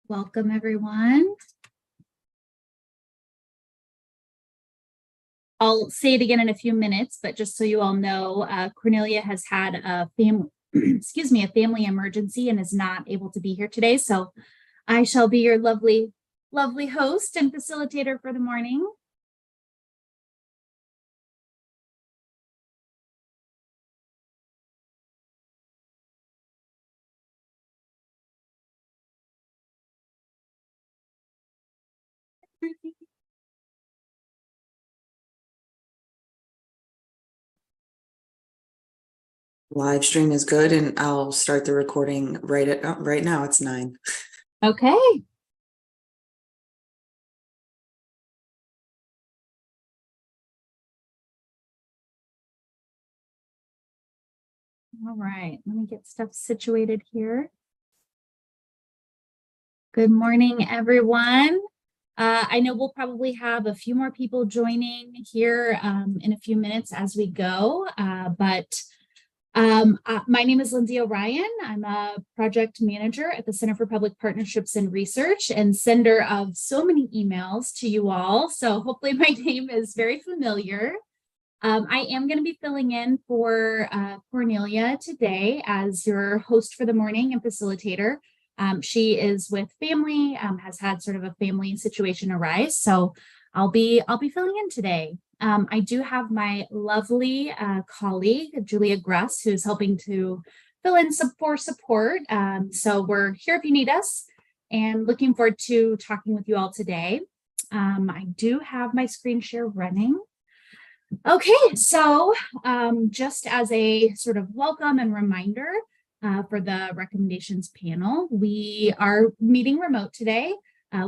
Welcome, everyone. I'll say it again in a few minutes, but just so you all know, Cornelia has had a family, a family emergency and is not able to be here today. So I shall be your lovely host and facilitator for the morning. Live stream is good, and I'll start the recording right now. It's 9. Okay. All right, let me get stuff situated here. Good morning, everyone. I know we'll probably have a few more people joining here in a few minutes as we go, my name is Lindsay O'Ryan. I'm a project manager at the Center for Public Partnerships and Research and sender of so many emails to you all. So hopefully my name is very familiar. I am going to be filling in for Cornelia today as your host for the morning and facilitator. She is with family, has had sort of a family situation arise. So I'll be filling in today. I do have my lovely colleague, Julia Gress, who's helping to fill in for support. So we're here if you need us and looking forward to talking with you all today. I do have my screen share running. Okay, so just as a sort of welcome and reminder for the recommendations panel, we are meeting remote today.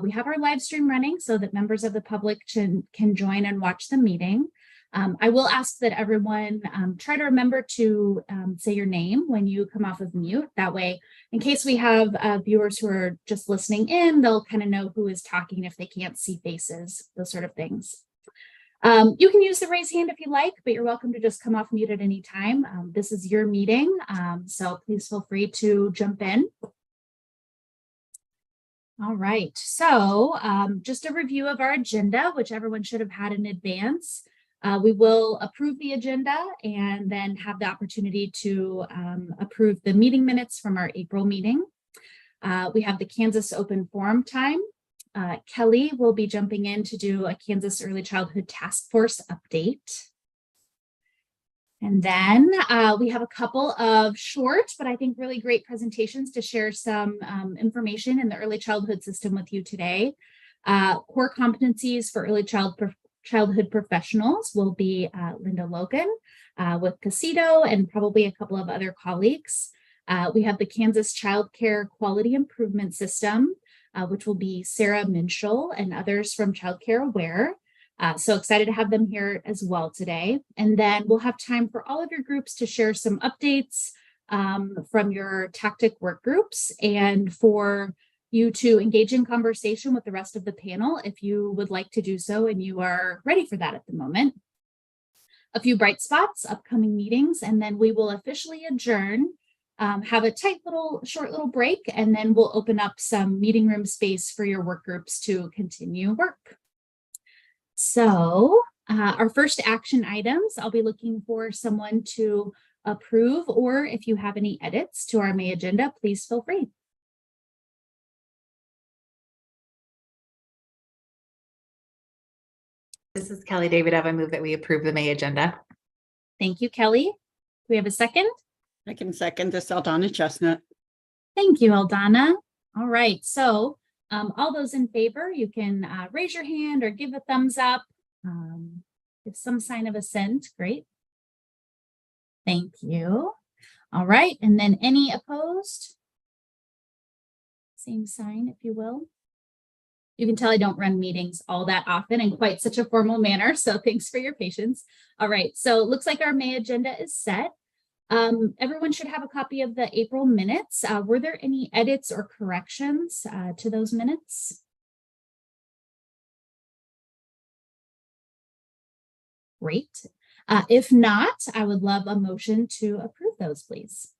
We have our live stream running so that members of the public can join and watch the meeting. I will ask that everyone try to remember to say your name when you come off of mute. That way, in case we have viewers who are just listening in, they'll kind of know who is talking if they can't see faces, those sort of things. You can use the raise hand if you like, but you're welcome to just come off mute at any time. This is your meeting, so please feel free to jump in. All right, so just a review of our agenda, which everyone should have had in advance. We will approve the agenda and then have the opportunity to approve the meeting minutes from our April meeting. We have the Kansas Open Forum time. Kelly will be jumping in to do a Kansas Early Childhood Task Force update. And then we have a couple of short, but I think really great presentations to share some information in the early childhood system with you today. Core competencies for early childhood professionals will be Linda Logan with Casito and probably a couple of other colleagues. We have the Kansas Child Care Quality Improvement System, which will be Sarah Minshall and others from Child Care Aware. So excited to have them here as well today. And then we'll have time for all of your groups to share some updates from your tactic work groups and for you to engage in conversation with the rest of the panel if you would like to do so and you are ready for that at the moment. A few bright spots, upcoming meetings, and then we will officially adjourn. Have a short little break, and then we'll open up some meeting room space for your work groups to continue work. So our first action items, I'll be looking for someone to approve, or if you have any edits to our May agenda, please feel free. This is Kelly Davidoff. I move that we approve the May agenda. Thank you, Kelly. Do we have a second? I can second this, Aldana Chestnut. Thank you, Aldana. All right, so all those in favor, you can raise your hand or give a thumbs up. Give some sign of assent, great. Thank you. All right, and then any opposed? Same sign, if you will. You can tell I don't run meetings all that often in quite such a formal manner, so thanks for your patience. All right, so it looks like our May agenda is set. Everyone should have a copy of the April minutes. Were there any edits or corrections to those minutes? Great. If not, I would love a motion to approve those, please.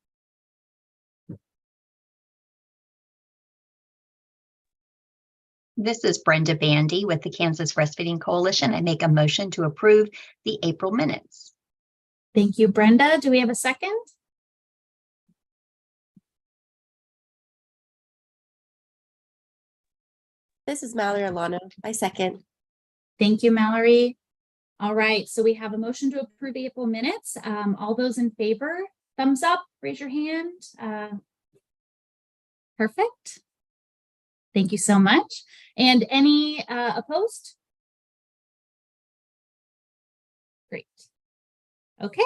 This is Brenda Bandy with the Kansas Breastfeeding Coalition. I make a motion to approve the April minutes. Thank you, Brenda. Do we have a second? This is Mallory Alano. I second. Thank you, Mallory. All right, so we have a motion to approve the April minutes. All those in favor, thumbs up, raise your hand. Perfect. Thank you so much. And any opposed? Great. Okay.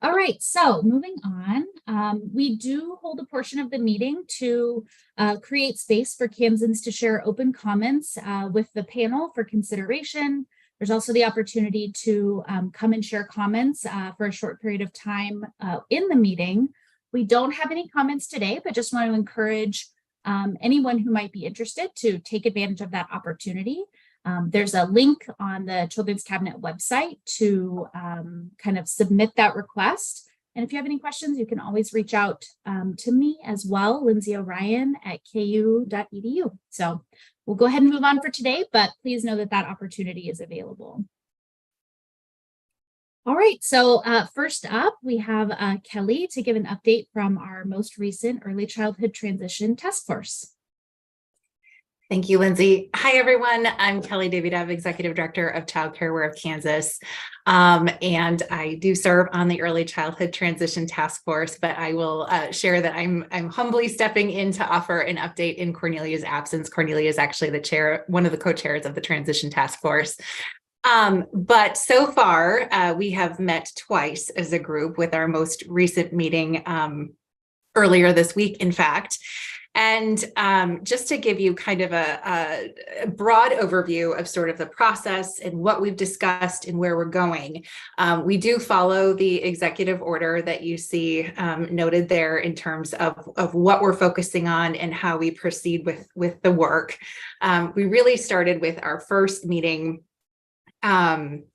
All right, so moving on, we do hold a portion of the meeting to create space for Kansans to share open comments with the panel for consideration. There's also the opportunity to come and share comments for a short period of time in the meeting. We don't have any comments today, but just want to encourage anyone who might be interested to take advantage of that opportunity. There's a link on the Children's Cabinet website to kind of submit that request. And if you have any questions, you can always reach out to me as well, Lindsay O'Ryan at ku.edu. So we'll go ahead and move on for today, but please know that that opportunity is available. All right, so first up, we have Kelly to give an update from our most recent Early Childhood Transition Task Force. Thank you, Lindsay. Hi, everyone. I'm Kelly Davidev, Executive Director of Child Care Aware of Kansas. And I do serve on the Early Childhood Transition Task Force, but I will share that I'm humbly stepping in to offer an update in Cornelia's absence. Cornelia is actually the chair, one of the co-chairs of the Transition Task Force. But so far, we have met twice as a group, with our most recent meeting earlier this week, in fact. And just to give you kind of a broad overview of sort of the process and what we've discussed and where we're going, we do follow the executive order that you see noted there in terms of what we're focusing on and how we proceed with the work. We really started with our first meeting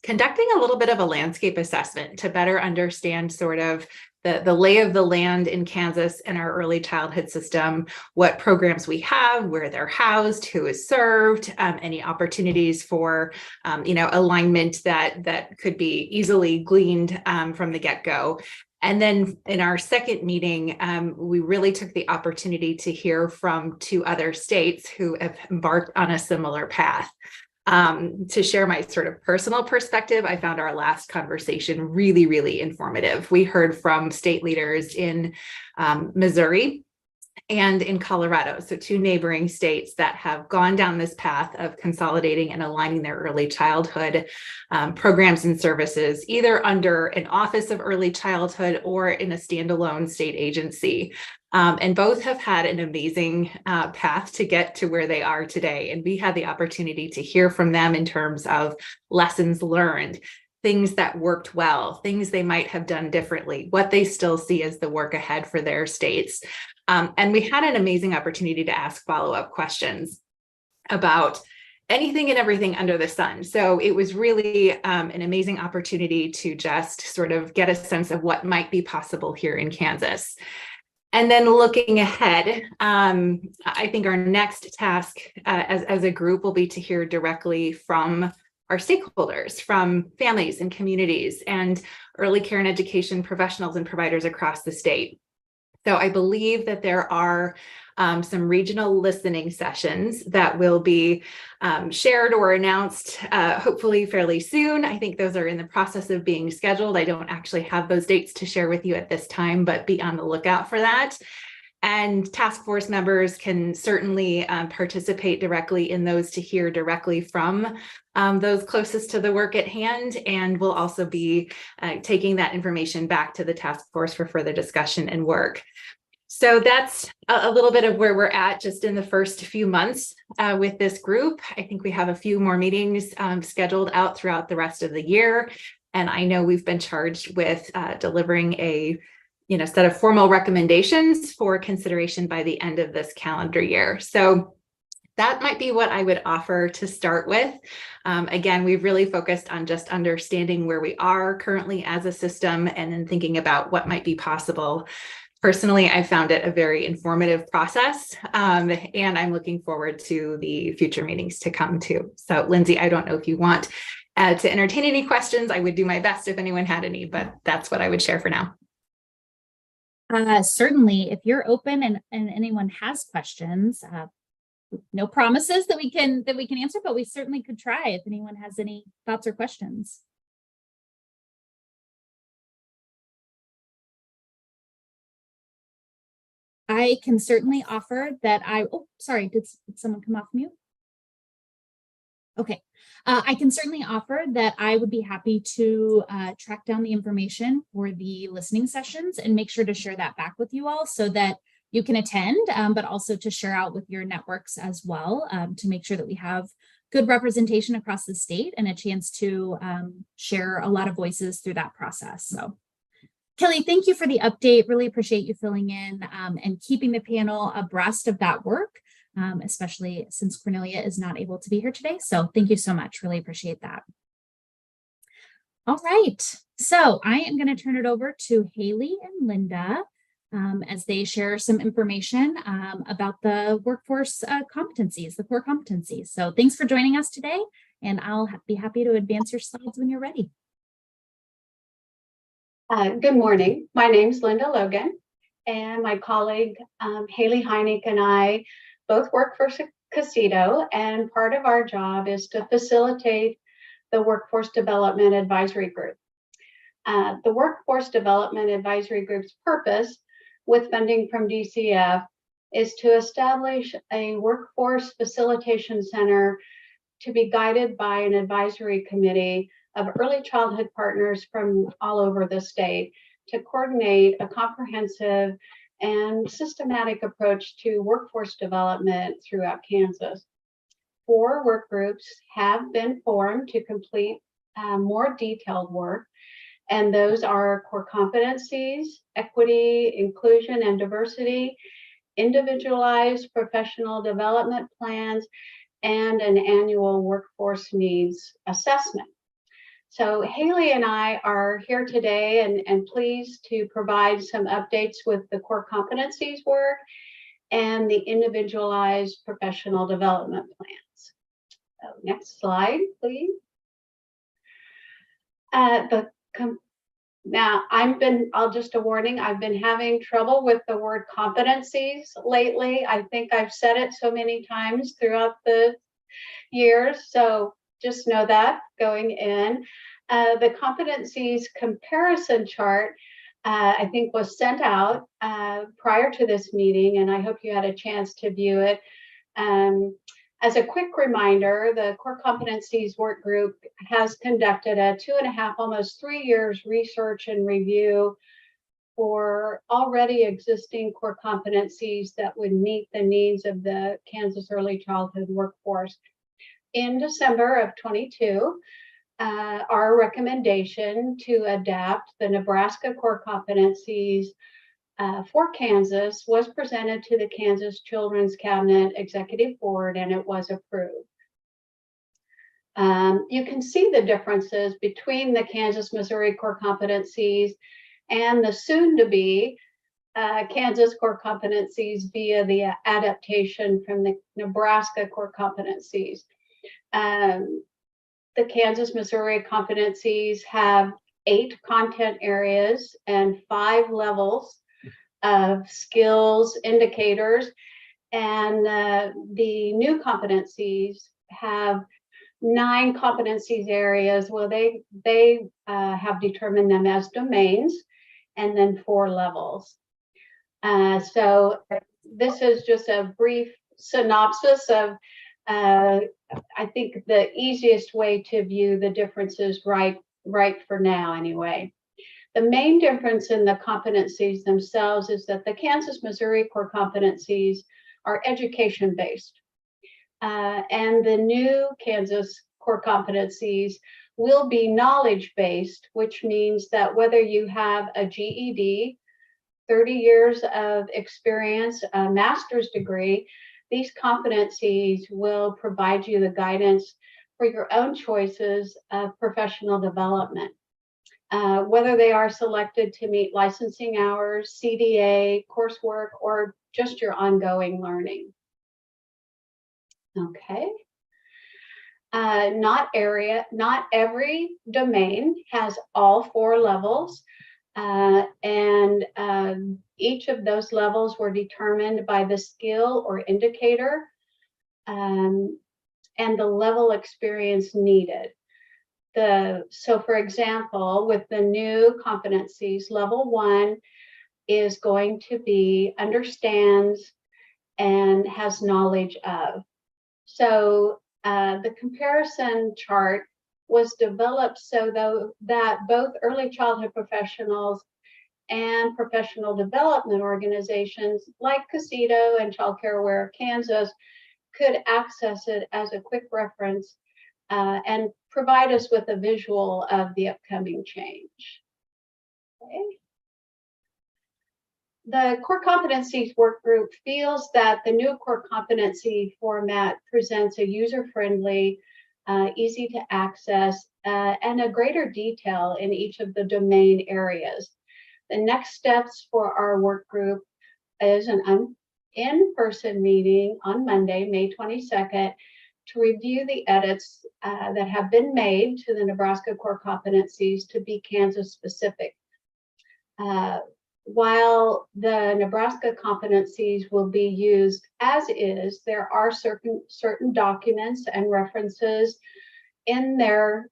conducting a little bit of a landscape assessment to better understand sort of the lay of the land in Kansas and our early childhood system, what programs we have, where they're housed, who is served, any opportunities for, alignment that could be easily gleaned from the get-go. And then in our second meeting, we really took the opportunity to hear from 2 other states who have embarked on a similar path. To share my sort of personal perspective, I found our last conversation really, really informative. We heard from state leaders in Missouri and in Colorado, so 2 neighboring states that have gone down this path of consolidating and aligning their early childhood programs and services, either under an Office of Early Childhood or in a standalone state agency. And both have had an amazing path to get to where they are today. And we had the opportunity to hear from them in terms of lessons learned, things that worked well, things they might have done differently, what they still see as the work ahead for their states. And we had an amazing opportunity to ask follow-up questions about anything and everything under the sun. So it was really an amazing opportunity to just sort of get a sense of what might be possible here in Kansas. And then looking ahead, I think our next task as a group will be to hear directly from our stakeholders, from families and communities and early care and education professionals and providers across the state. So I believe that there are some regional listening sessions that will be shared or announced hopefully fairly soon. I think those are in the process of being scheduled. I don't actually have those dates to share with you at this time, but be on the lookout for that. And task force members can certainly participate directly in those to hear directly from those closest to the work at hand. And we'll also be taking that information back to the task force for further discussion and work. So that's a little bit of where we're at just in the first few months with this group. I think we have a few more meetings scheduled out throughout the rest of the year. And I know we've been charged with delivering a set of formal recommendations for consideration by the end of this calendar year. So that might be what I would offer to start with. Again, we've really focused on just understanding where we are currently as a system and then thinking about what might be possible Personally, I found it a very informative process, and I'm looking forward to the future meetings to come too. So Lindsay, I don't know if you want to entertain any questions. I would do my best if anyone had any, but that's what I would share for now. Certainly, if you're open and anyone has questions, no promises that we can answer, but we certainly could try if anyone has any thoughts or questions. I can certainly offer that oh, sorry, did someone come off mute? Okay, I can certainly offer that I would be happy to track down the information for the listening sessions and make sure to share that back with you all so that you can attend, but also to share out with your networks as well to make sure that we have good representation across the state and a chance to share a lot of voices through that process. So Kelly, thank you for the update. Really appreciate you filling in and keeping the panel abreast of that work, especially since Cornelia is not able to be here today. So thank you so much. Really appreciate that. All right. So I am going to turn it over to Haley and Linda as they share some information about the workforce competencies, the core competencies. So thanks for joining us today, and I'll be happy to advance your slides when you're ready. Good morning. My name is Linda Logan, and my colleague Haley Heineck and I both work for Casito, and part of our job is to facilitate the Workforce Development Advisory Group. The Workforce Development Advisory Group's purpose with funding from DCF is to establish a workforce facilitation center to be guided by an advisory committee of early childhood partners from all over the state to coordinate a comprehensive and systematic approach to workforce development throughout Kansas. 4 work groups have been formed to complete more detailed work, and those are core competencies, equity, inclusion, and diversity, individualized professional development plans, and an annual workforce needs assessment. So Haley and I are here today and pleased to provide some updates with the core competencies work and the individualized professional development plans. So next slide, please. Now just a warning, I've been having trouble with the word competencies lately. I think I've said it so many times throughout the years, so just know that going in. The competencies comparison chart, I think, was sent out prior to this meeting, and I hope you had a chance to view it. As a quick reminder, the core competencies work group has conducted a 2.5, almost 3 years research and review for already existing core competencies that would meet the needs of the Kansas early childhood workforce. In December of 22, our recommendation to adapt the Nebraska core competencies for Kansas was presented to the Kansas Children's Cabinet Executive Board, and it was approved. You can see the differences between the Kansas-Missouri core competencies and the soon-to-be Kansas core competencies via the adaptation from the Nebraska core competencies. The Kansas-Missouri competencies have 8 content areas and 5 levels of skills indicators, and the new competencies have 9 competencies areas. Well, they have determined them as domains, and then 4 levels. So this is just a brief synopsis of I think the easiest way to view the differences right for now anyway. The main difference in the competencies themselves is that the Kansas-Missouri core competencies are education-based. And the new Kansas core competencies will be knowledge-based, which means that whether you have a GED, 30 years of experience, a master's degree, these competencies will provide you the guidance for your own choices of professional development. whether they are selected to meet licensing hours, CDA, coursework, or just your ongoing learning. Okay. Not every domain has all 4 levels, and each of those levels were determined by the skill or indicator and the level experience needed. So for example, with the new competencies, level 1 is going to be understands and has knowledge of. So the comparison chart was developed so that both early childhood professionals and professional development organizations like Casito and Child Care Aware of Kansas could access it as a quick reference and provide us with a visual of the upcoming change. Okay. The core competencies work group feels that the new core competency format presents a user-friendly, easy to access, and a greater detail in each of the domain areas. The next steps for our work group is an in-person meeting on Monday, May 22nd, to review the edits that have been made to the Nebraska core competencies to be Kansas specific. While the Nebraska competencies will be used as is, there are certain documents and references in their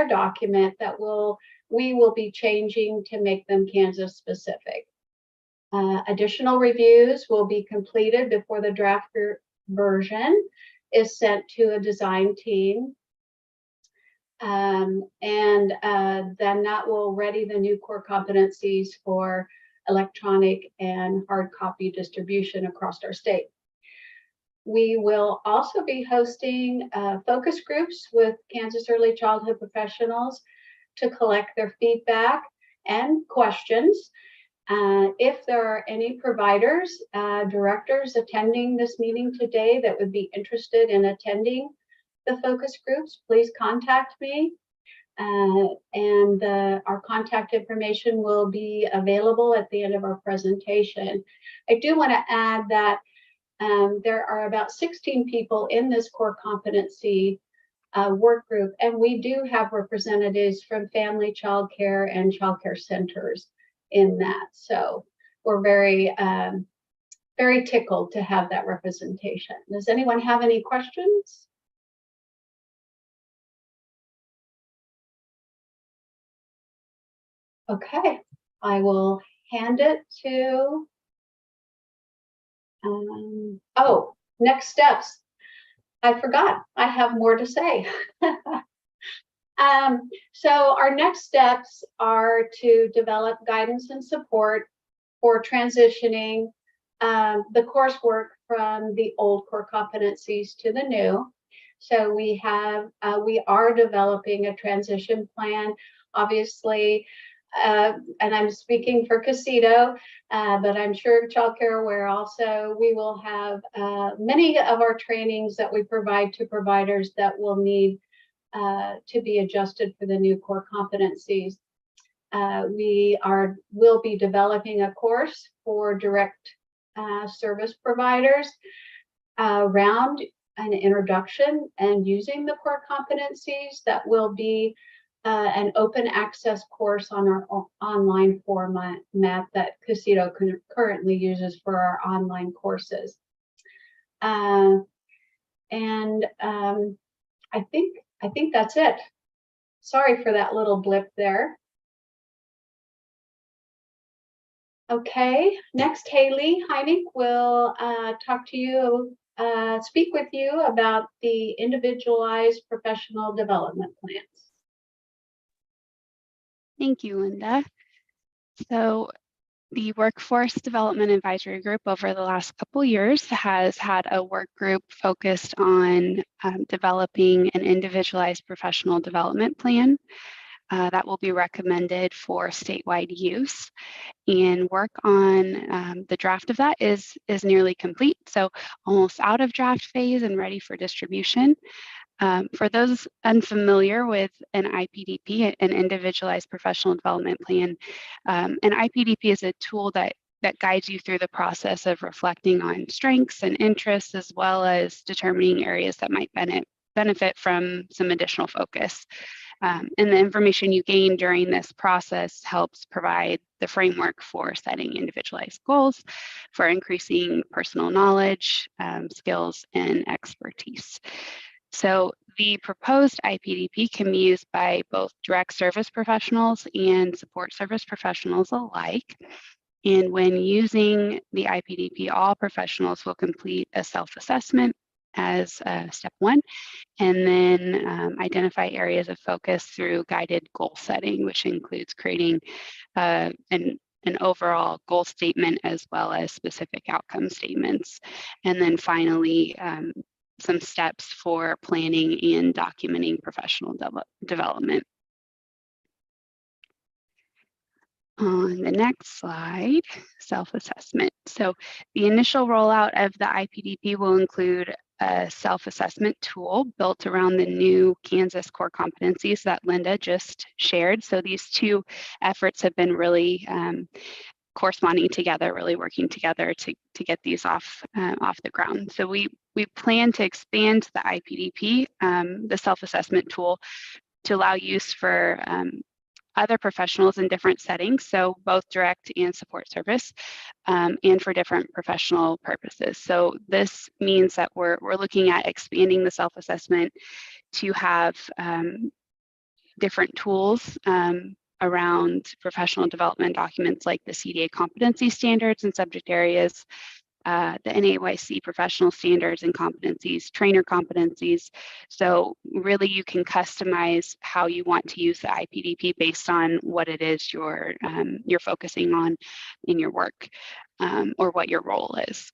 document that we will be changing to make them Kansas specific. Additional reviews will be completed before the draft version is sent to a design team. Then that will ready the new core competencies for electronic and hard copy distribution across our state. We will also be hosting focus groups with Kansas early childhood professionals to collect their feedback and questions. If there are any providers, directors attending this meeting today that would be interested in attending the focus groups, please contact me. Our contact information will be available at the end of our presentation. I do want to add that there are about 16 people in this core competency work group, and we do have representatives from family child care and child care centers in that. So we're very, very tickled to have that representation. Does anyone have any questions? Okay, I will hand it to, next steps. I forgot, I have more to say. So our next steps are to develop guidance and support for transitioning the coursework from the old core competencies to the new. So we are developing a transition plan, obviously. And I'm speaking for Casito, but I'm sure Child Care Aware also. We will have many of our trainings that we provide to providers that will need to be adjusted for the new core competencies. We'll be developing a course for direct service providers around an introduction and using the core competencies that will be an open access course on our online format that Casito currently uses for our online courses. I think that's it. Sorry for that little blip there. Okay, next Haley Heineck will speak with you about the individualized professional development plans. Thank you, Linda. So the Workforce Development Advisory Group over the last couple years has had a work group focused on developing an individualized professional development plan that will be recommended for statewide use. And work on the draft of that is nearly complete, so almost out of draft phase and ready for distribution. For those unfamiliar with an IPDP, an individualized professional development plan, an IPDP is a tool that guides you through the process of reflecting on strengths and interests, as well as determining areas that might benefit from some additional focus. And the information you gain during this process helps provide the framework for setting individualized goals, for increasing personal knowledge, skills, and expertise. So the proposed IPDP can be used by both direct service professionals and support service professionals alike. And when using the IPDP, all professionals will complete a self-assessment as step one, and then identify areas of focus through guided goal setting, which includes creating an overall goal statement as well as specific outcome statements. And then finally, some steps for planning and documenting professional development. On the next slide, self-assessment. So the initial rollout of the IPDP will include a self-assessment tool built around the new Kansas core competencies that Linda just shared. So these two efforts have been really corresponding together, really working together to get these off the ground. So we plan to expand the IPDP, the self-assessment tool, to allow use for other professionals in different settings, so both direct and support service, and for different professional purposes. So this means that we're looking at expanding the self-assessment to have different tools around professional development documents like the CDA competency standards and subject areas, the NAYC professional standards and competencies, trainer competencies. So really you can customize how you want to use the IPDP based on what it is you're focusing on in your work, or what your role is.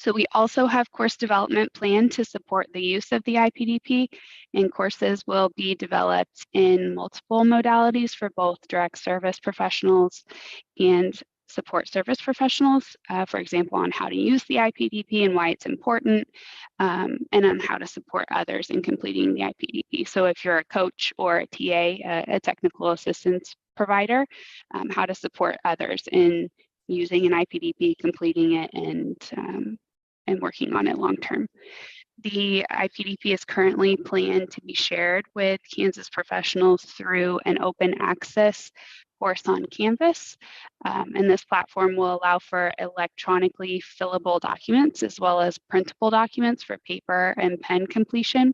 So we also have course development planned to support the use of the IPDP, and courses will be developed in multiple modalities for both direct service professionals and support service professionals, for example, on how to use the IPDP and why it's important, and on how to support others in completing the IPDP. So if you're a coach or a TA, a technical assistance provider, how to support others in using an IPDP, completing it, and working on it long term. The IPDP is currently planned to be shared with Kansas professionals through an open access course on Canvas. And this platform will allow for electronically fillable documents as well as printable documents for paper and pen completion.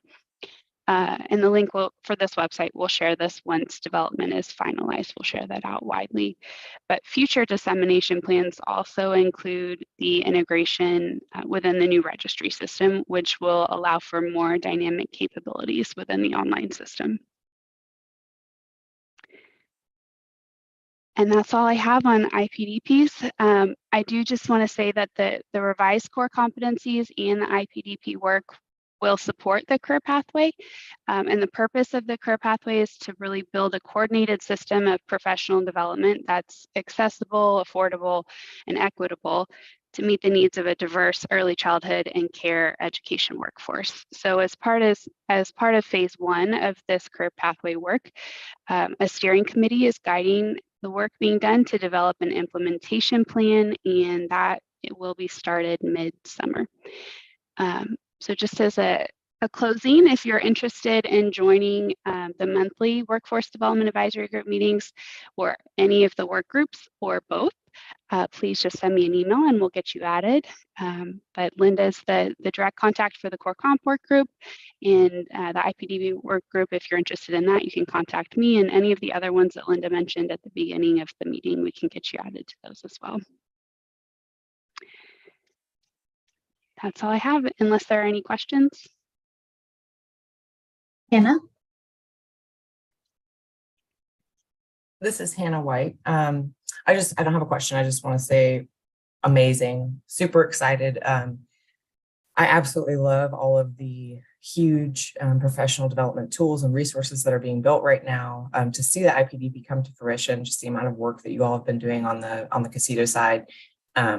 And the link for this website, we'll share this once development is finalized. We'll share that out widely. But future dissemination plans also include the integration within the new registry system, which will allow for more dynamic capabilities within the online system. And that's all I have on IPDPs. I do just want to say that the revised core competencies and the IPDP work will support the career pathway. And the purpose of the career pathway is to really build a coordinated system of professional development that's accessible, affordable, and equitable to meet the needs of a diverse early childhood and care education workforce. So as part of phase one of this career pathway work, a steering committee is guiding the work being done to develop an implementation plan, and that it will be started mid-summer. So just as a closing, if you're interested in joining the monthly Workforce Development Advisory Group meetings or any of the work groups or both, please just send me an email and we'll get you added. But Linda's the direct contact for the core comp work group, and the IPDP work group. If you're interested in that, you can contact me, and any of the other ones that Linda mentioned at the beginning of the meeting, we can get you added to those as well. That's all I have, unless there are any questions. Hannah? This is Hannah White. I don't have a question. I just want to say amazing, super excited. I absolutely love all of the huge professional development tools and resources that are being built right now. To see the IPDP come to fruition, just the amount of work that you all have been doing on the Casito side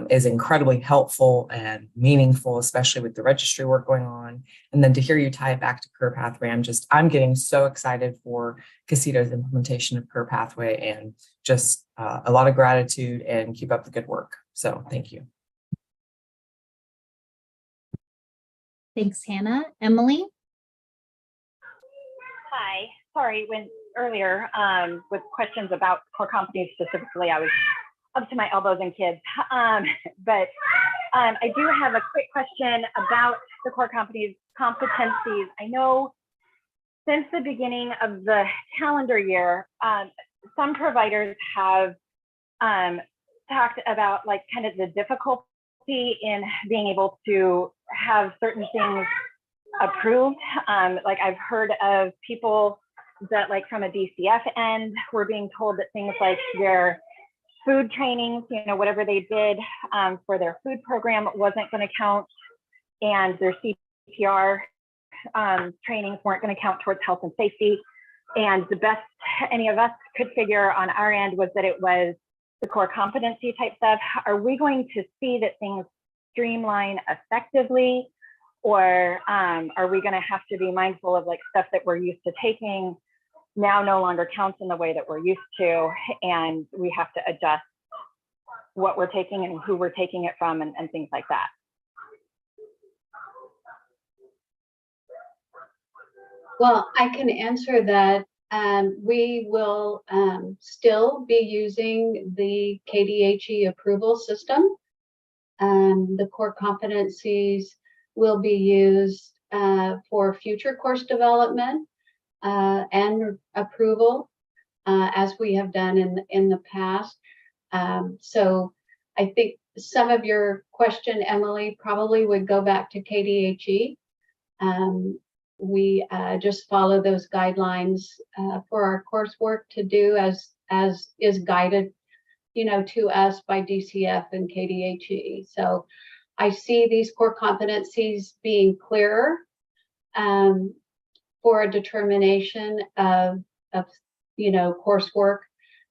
is incredibly helpful and meaningful, especially with the registry work going on. And then to hear you tie it back to Career Pathway, I'm getting so excited for Casito's implementation of Career Pathway, and just a lot of gratitude, and keep up the good work. So thank you. Thanks, Hannah. Emily? Hi, sorry, when earlier with questions about core competencies specifically, I was up to my elbows in kids. But I do have a quick question about the core competencies. I know since the beginning of the calendar year, some providers have talked about like kind of the difficulty in being able to have certain things approved. Like I've heard of people that like from a DCF end were being told that things like their food trainings, you know, whatever they did for their food program wasn't going to count, and their CPR trainings weren't going to count towards health and safety. And the best any of us could figure on our end was that it was the core competency type stuff. Are we going to see that things streamline effectively, or are we going to have to be mindful of like stuff that we're used to taking now no longer counts in the way that we're used to, and we have to adjust what we're taking and who we're taking it from, and things like that? Well, I can answer that. We will still be using the KDHE approval system. The core competencies will be used for future course development and approval, as we have done in the past. So I think some of your question, Emily, probably would go back to KDHE. We just follow those guidelines for our coursework to do as is guided, you know, to us by DCF and KDHE. So I see these core competencies being clearer for a determination of you know, coursework,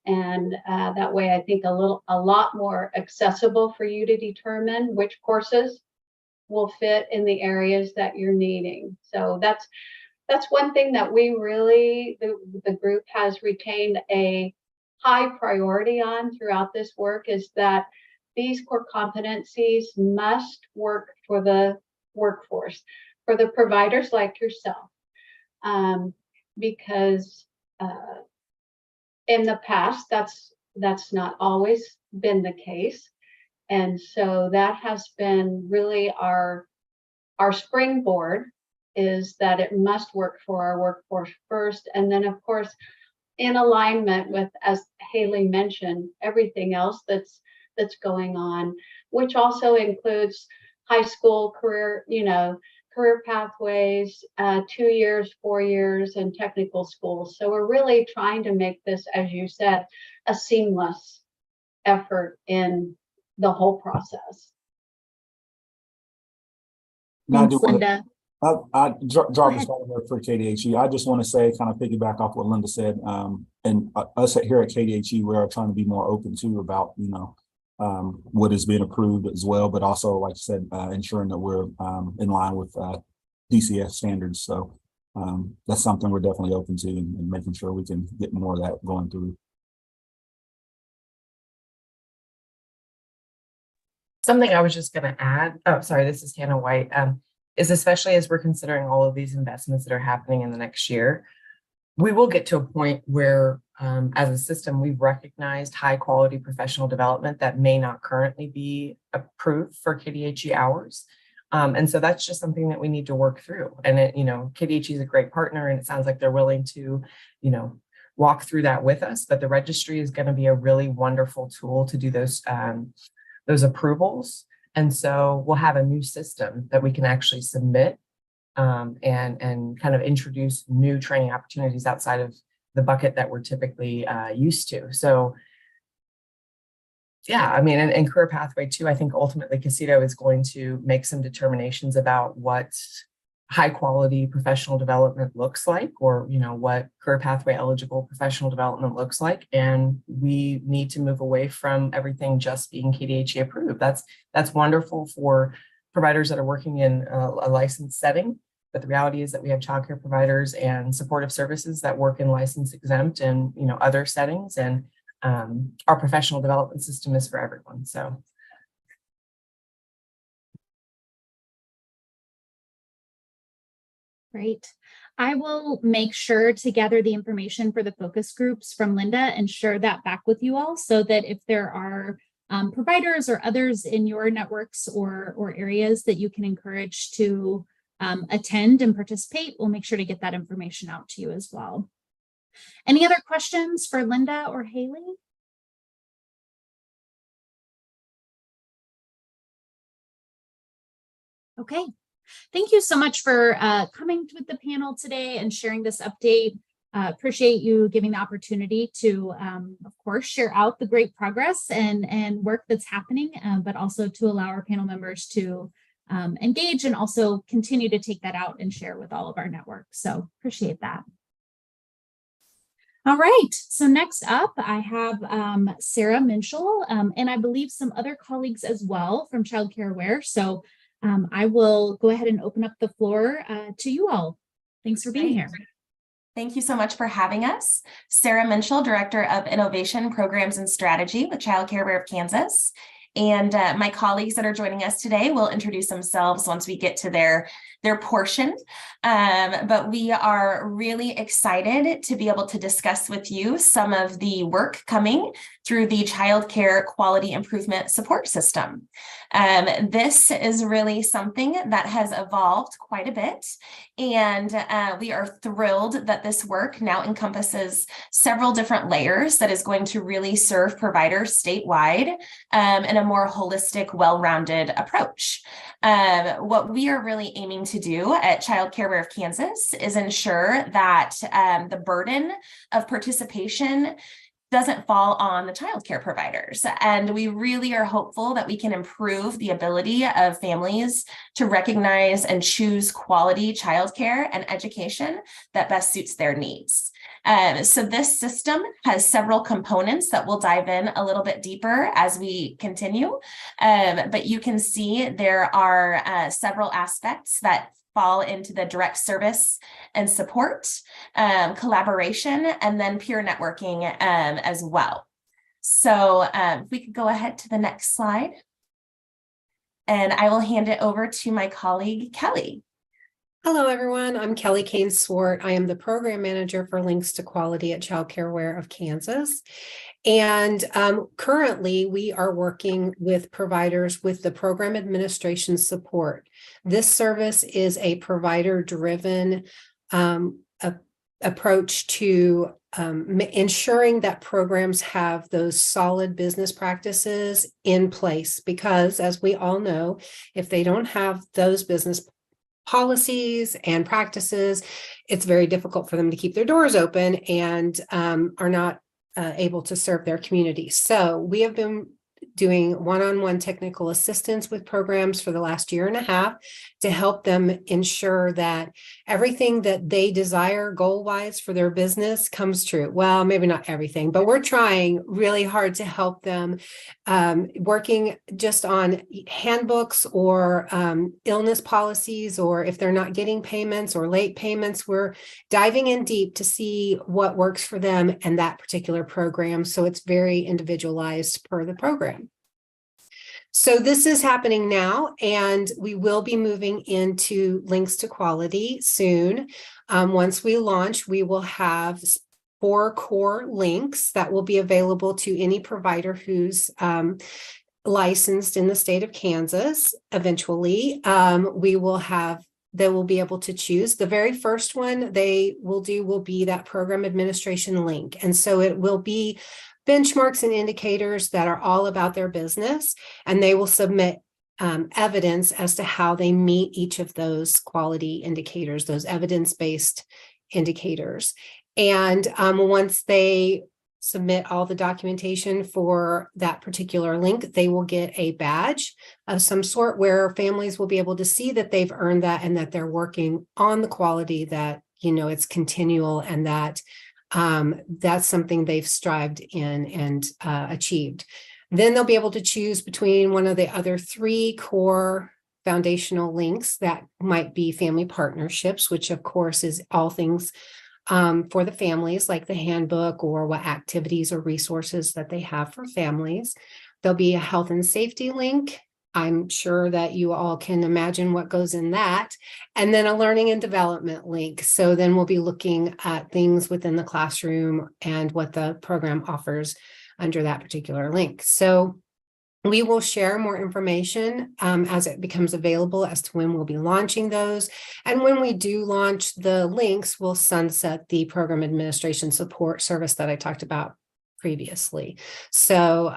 and that way I think a lot more accessible for you to determine which courses will fit in the areas that you're needing. So that's one thing that we really, the group has retained a high priority on throughout this work, is that these core competencies must work for the workforce, for the providers like yourself, because in the past that's not always been the case. And so that has been really our springboard, is that it must work for our workforce first. And then of course, in alignment with, as Haley mentioned, everything else that's going on, which also includes high school career, you know, career pathways, 2 years, 4 years, and technical schools. So we're really trying to make this, as you said, a seamless effort in the whole process. Thanks, Linda. Jarvis for KDHE. I just want to say, kind of piggyback off what Linda said, and us here at KDHE, we are trying to be more open too about, you know, what is being approved as well, but also, like I said, ensuring that we're in line with DCF standards. So that's something we're definitely open to, and making sure we can get more of that going through. Something I was just going to add, oh, sorry, this is Hannah White, is especially as we're considering all of these investments that are happening in the next year, we will get to a point where as a system, we've recognized high quality professional development that may not currently be approved for KDHE hours. And so that's just something that we need to work through. And it, you know, KDHE is a great partner, and it sounds like they're willing to, you know, walk through that with us, but the registry is going to be a really wonderful tool to do those approvals. And so we'll have a new system that we can actually submit and kind of introduce new training opportunities outside of the bucket that we're typically used to. So yeah, I mean, and career pathway too, I think ultimately Casito is going to make some determinations about what high quality professional development looks like, or what career pathway eligible professional development looks like. And we need to move away from everything just being KDHE approved. That's wonderful for providers that are working in a licensed setting. But the reality is that we have childcare providers and supportive services that work in license exempt and other settings. And our professional development system is for everyone. So. Great. I will make sure to gather the information for the focus groups from Linda and share that back with you all, so that if there are providers or others in your networks or areas that you can encourage to attend and participate, we'll make sure to get that information out to you as well. Any other questions for Linda or Haley? Okay. Thank you so much for coming with the panel today and sharing this update. Appreciate you giving the opportunity to, of course, share out the great progress and work that's happening, but also to allow our panel members to engage and also continue to take that out and share with all of our networks. So appreciate that. All right, so next up, I have Sarah Minshall, and I believe some other colleagues as well from Child Care Aware. So I will go ahead and open up the floor to you all. Thanks for being here. Thank you so much for having us. Sarah Minshall, Director of Innovation, Programs, and Strategy with Child Care Aware of Kansas. And my colleagues that are joining us today will introduce themselves once we get to their portion. But we are really excited to be able to discuss with you some of the work coming through the Child Care Quality Improvement Support System. This is really something that has evolved quite a bit. And we are thrilled that this work now encompasses several different layers that is going to really serve providers statewide in a more holistic, well-rounded approach. What we are really aiming to do at Child Care Aware of Kansas is ensure that the burden of participation doesn't fall on the childcare providers. And we really are hopeful that we can improve the ability of families to recognize and choose quality childcare and education that best suits their needs. So this system has several components that we'll dive in a little bit deeper as we continue. But you can see there are several aspects that fall into the direct service and support, collaboration, and then peer networking as well. So if we could go ahead to the next slide. And I will hand it over to my colleague, Kelly. Hello, everyone. I'm Kelly Kane-Swart. I am the Program Manager for Links to Quality at Child Care Aware of Kansas. And currently, we are working with providers with the program administration support. This service is a provider-driven approach to ensuring that programs have those solid business practices in place, because as we all know, if they don't have those business policies and practices, it's very difficult for them to keep their doors open and are not able to serve their community. So we have been doing one-on-one technical assistance with programs for the last year and a half to help them ensure that everything that they desire goal-wise for their business comes true. Well, maybe not everything, but we're trying really hard to help them, working just on handbooks or illness policies, or if they're not getting payments or late payments, we're diving in deep to see what works for them and that particular program. So it's very individualized per the program. So this is happening now, and we will be moving into Links to Quality soon. Once we launch, we will have 4 core links that will be available to any provider who's licensed in the state of Kansas. Eventually, they will be able to choose. The very first one they will do will be that program administration link. And so it will be benchmarks and indicators that are all about their business, and they will submit evidence as to how they meet each of those quality indicators, those evidence-based indicators. And once they submit all the documentation for that particular link, they will get a badge of some sort where families will be able to see that they've earned that and that they're working on the quality, that, you know, it's continual, and that that's something they've strived in and achieved. Then they'll be able to choose between one of the other 3 core foundational links that might be family partnerships, which of course is all things for the families, like the handbook or what activities or resources that they have for families. There'll be a health and safety link. I'm sure that you all can imagine what goes in that. And then a learning and development link. So then we'll be looking at things within the classroom and what the program offers under that particular link. So we will share more information as it becomes available as to when we'll be launching those. And when we do launch the links, we'll sunset the program administration support service that I talked about previously. So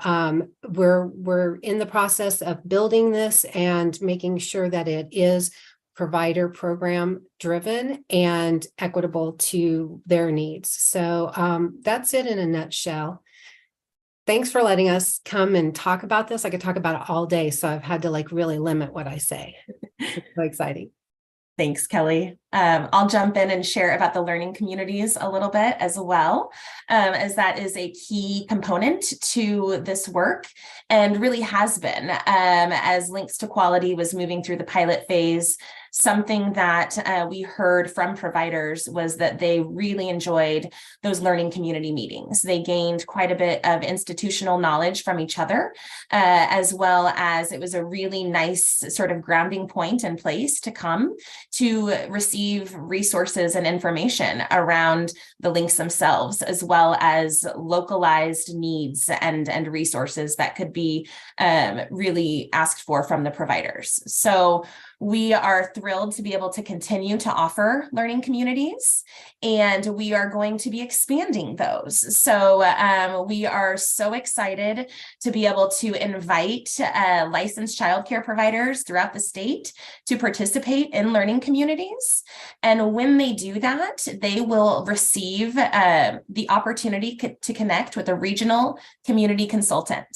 we're in the process of building this and making sure that it is provider program driven and equitable to their needs. So that's it in a nutshell. Thanks for letting us come and talk about this. I could talk about it all day, so I've had to like really limit what I say. It's so exciting. Thanks, Kelly. I'll jump in and share about the learning communities a little bit as well, as that is a key component to this work and really has been as Links to Quality was moving through the pilot phase. Something that we heard from providers was that they really enjoyed those learning community meetings. They gained quite a bit of institutional knowledge from each other, as well as it was a really nice sort of grounding point and place to come to receive resources and information around the links themselves, as well as localized needs and resources that could be really asked for from the providers. So we are thrilled to be able to continue to offer learning communities, and we are going to be expanding those. So we are so excited to be able to invite licensed childcare providers throughout the state to participate in learning communities. And when they do that, they will receive the opportunity to connect with a regional community consultant.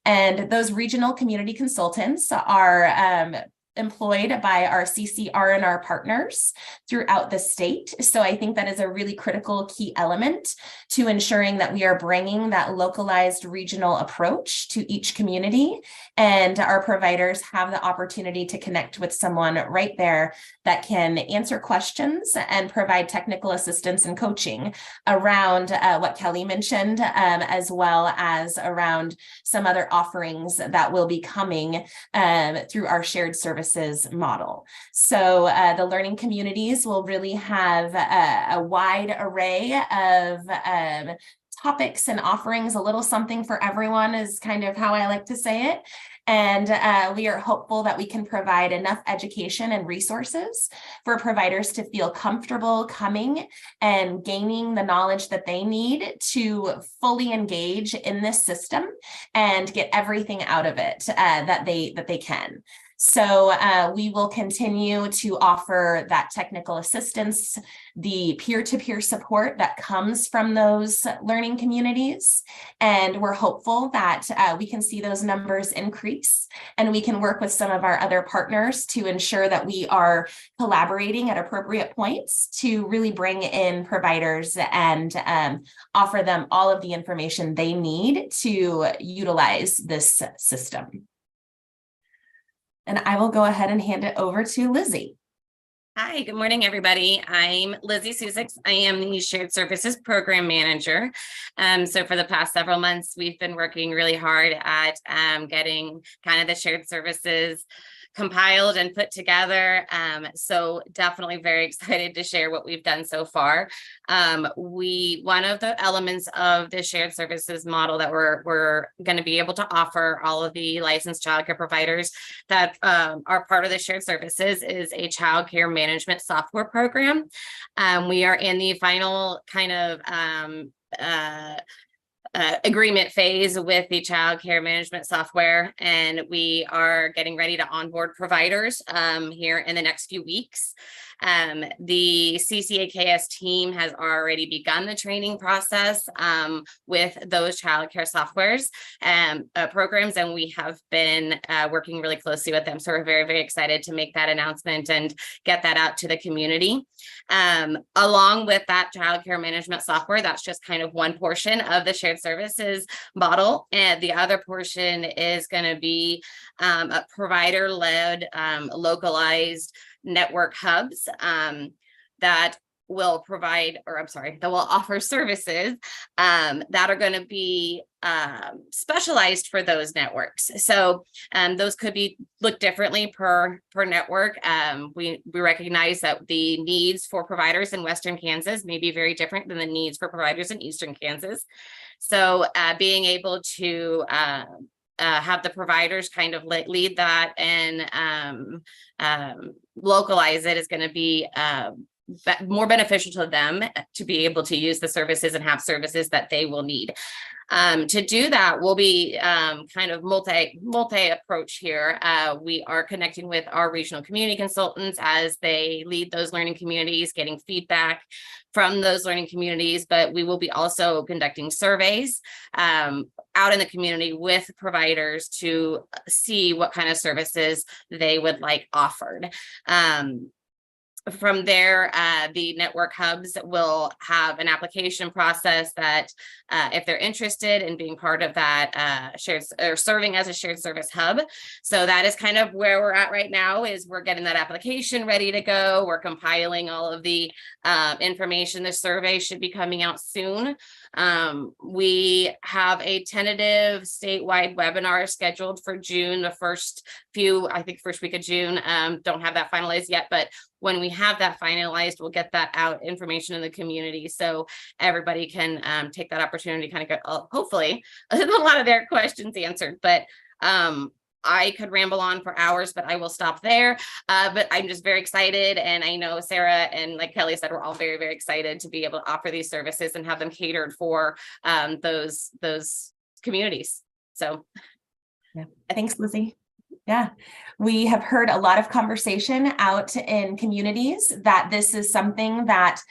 And those regional community consultants are employed by our CCR&R partners throughout the state. So I think that is a really critical key element to ensuring that we are bringing that localized regional approach to each community, and our providers have the opportunity to connect with someone right there that can answer questions and provide technical assistance and coaching around what Kelly mentioned, as well as around some other offerings that will be coming through our shared services model. So the learning communities will really have a wide array of topics and offerings. A little something for everyone is kind of how I like to say it. And we are hopeful that we can provide enough education and resources for providers to feel comfortable coming and gaining the knowledge that they need to fully engage in this system and get everything out of it that they can. So we will continue to offer that technical assistance, the peer-to-peer support that comes from those learning communities. And we're hopeful that we can see those numbers increase, and we can work with some of our other partners to ensure that we are collaborating at appropriate points to really bring in providers and offer them all of the information they need to utilize this system. And I will go ahead and hand it over to Lizzie. Hi, good morning, everybody. I'm Lizzie Susix. I am the Shared Services Program Manager. So for the past several months, we've been working really hard at getting kind of the shared services compiled and put together. So definitely very excited to share what we've done so far. One of the elements of the shared services model that we're going to be able to offer all of the licensed childcare providers that are part of the shared services is a childcare management software program. We are in the final kind of agreement phase with the child care management software, and we are getting ready to onboard providers here in the next few weeks. The CCAKS team has already begun the training process with those childcare softwares and programs, and we have been working really closely with them. So we're very, very excited to make that announcement and get that out to the community. Along with that childcare management software, that's just kind of one portion of the shared services model. And the other portion is going to be a provider-led, localized network hubs that will provide, or I'm sorry, that will offer services that are going to be specialized for those networks. So those could be look differently per network. We recognize that the needs for providers in Western Kansas may be very different than the needs for providers in Eastern Kansas. So being able to have the providers kind of lead that and localize it is going to be more beneficial to them to be able to use the services and have services that they will need. To do that, we'll be kind of multi approach here. We are connecting with our regional community consultants as they lead those learning communities, getting feedback from those learning communities, but we will be also conducting surveys out in the community with providers to see what kind of services they would like offered. From there, the network hubs will have an application process that if they're interested in being part of that shared or serving as a shared service hub. So that is kind of where we're at right now, is we're getting that application ready to go. We're compiling all of the information. The survey should be coming out soon. We have a tentative statewide webinar scheduled for June, the first week of June. Don't have that finalized yet, but when we have that finalized, we'll get that out information in the community so everybody can take that opportunity to kind of get, hopefully, a lot of their questions answered. But I could ramble on for hours, but I will stop there. But I'm just very excited. And I know Sarah and like Kelly said, we're all very, very excited to be able to offer these services and have them catered for those communities. So yeah, thanks, Lizzie. Yeah, we have heard a lot of conversation out in communities that this is something that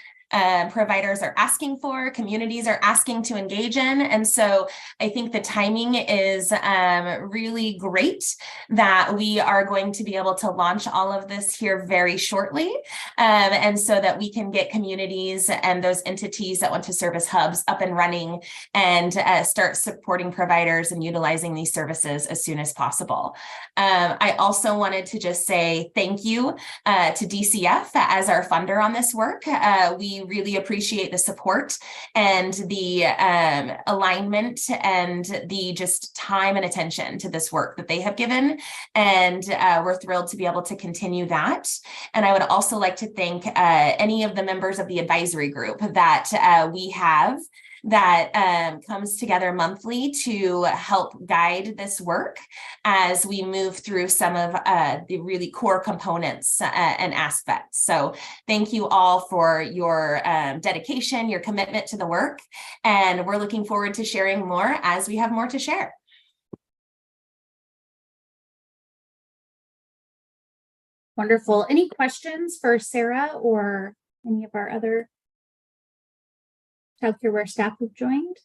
providers are asking for, communities are asking to engage in. And so I think the timing is really great that we are going to be able to launch all of this here very shortly. And so that we can get communities and those entities that want to service hubs up and running and start supporting providers and utilizing these services as soon as possible. I also wanted to just say thank you to DCF as our funder on this work. We really appreciate the support and the alignment and the just time and attention to this work that they have given. And we're thrilled to be able to continue that. And I would also like to thank any of the members of the advisory group that we have that comes together monthly to help guide this work as we move through some of the really core components and aspects. So thank you all for your dedication, your commitment to the work, and we're looking forward to sharing more as we have more to share. Wonderful. Any questions for Sarah or any of our other Child Care Aware staff who've joined?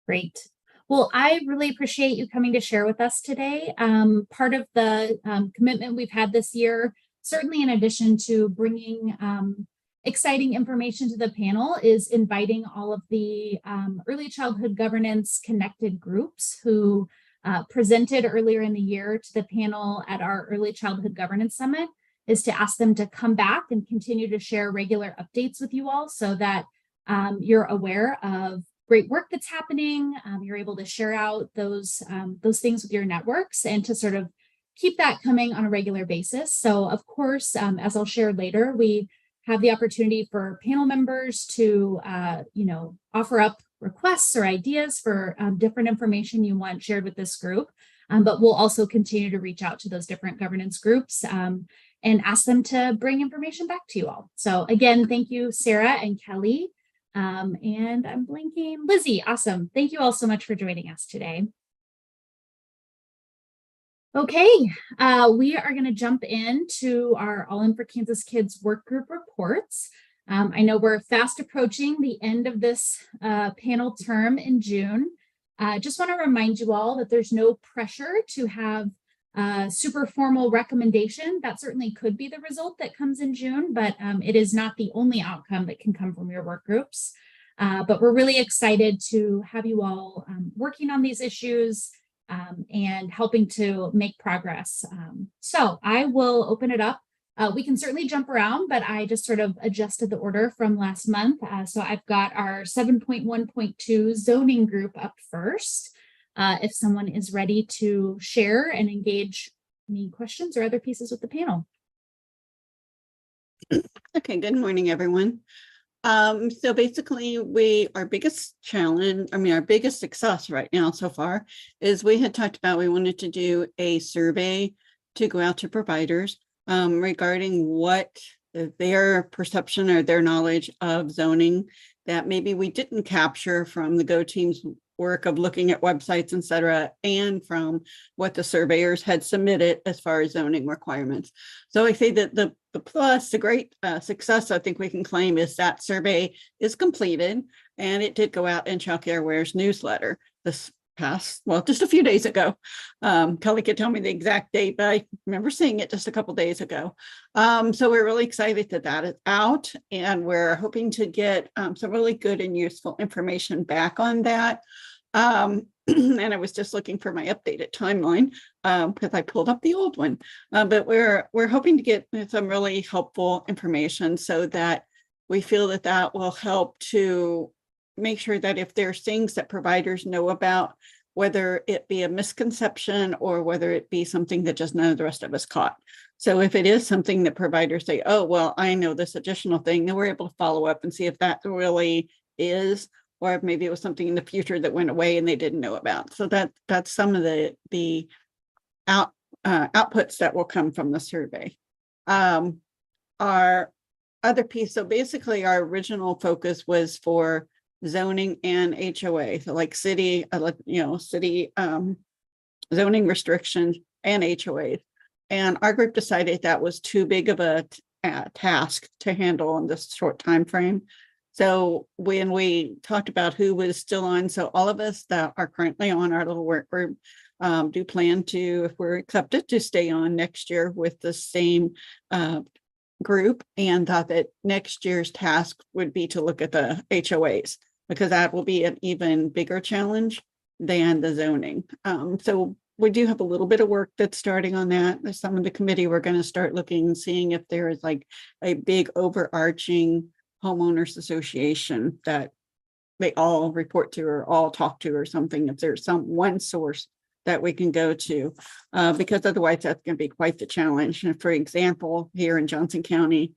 Great. Well, I really appreciate you coming to share with us today. Part of the commitment we've had this year, certainly in addition to bringing exciting information to the panel, is inviting all of the early childhood governance connected groups who presented earlier in the year to the panel at our Early Childhood Governance Summit, is to ask them to come back and continue to share regular updates with you all so that you're aware of great work that's happening. You're able to share out those things with your networks and to sort of keep that coming on a regular basis. So of course, as I'll share later, we have the opportunity for panel members to offer up requests or ideas for different information you want shared with this group. But we'll also continue to reach out to those different governance groups and ask them to bring information back to you all. So again, thank you, Sarah and Kelly. And I'm blinking. Lizzie, awesome. Thank you all so much for joining us today. Okay, we are going to jump into our All In for Kansas Kids work group reports. I know we're fast approaching the end of this panel term in June. Just want to remind you all that there's no pressure to have a super formal recommendation. That certainly could be the result that comes in June, but it is not the only outcome that can come from your work groups. But we're really excited to have you all working on these issues and helping to make progress. So I will open it up. We can certainly jump around, but I just sort of adjusted the order from last month. So I've got our 7.1.2 zoning group up first. If someone is ready to share and engage any questions or other pieces with the panel. Okay, good morning, everyone. So basically our biggest challenge, our biggest success right now so far is we had talked about we wanted to do a survey to go out to providers regarding what their perception or their knowledge of zoning that maybe we didn't capture from the Go Team's work of looking at websites, et cetera, and from what the surveyors had submitted as far as zoning requirements. So I say that the great success I think we can claim is that survey is completed, and it did go out in Child Care Aware's newsletter this past, well, just a few days ago. Kelly could tell me the exact date, but I remember seeing it just a couple days ago. So we're really excited that that is out, and we're hoping to get some really good and useful information back on that. And I was just looking for my updated timeline because I pulled up the old one. But we're hoping to get some really helpful information so that we feel that that will help to make sure that if there's things that providers know about, whether it be a misconception or whether it be something that just none of the rest of us caught. So if it is something that providers say, oh, well, I know this additional thing, then we're able to follow up and see if that really is, or if maybe it was something in the future that went away and they didn't know about. So that's some of the outputs that will come from the survey. Our other piece, so basically our original focus was for zoning and HOA, so like city, city zoning restrictions and HOAs. And our group decided that was too big of a task to handle in this short time frame. So when we talked about who was still on, so all of us that are currently on our little work group do plan to, if we're accepted, to stay on next year with the same group, and thought that next year's task would be to look at the HOAs, because that will be an even bigger challenge than the zoning. So we do have a little bit of work that's starting on that. There's some of the committee, we're going to start looking and seeing if there is like a big overarching homeowners association that they all report to or all talk to or something, if there's some one source that we can go to, because otherwise that's going to be quite the challenge. And for example, here in Johnson County,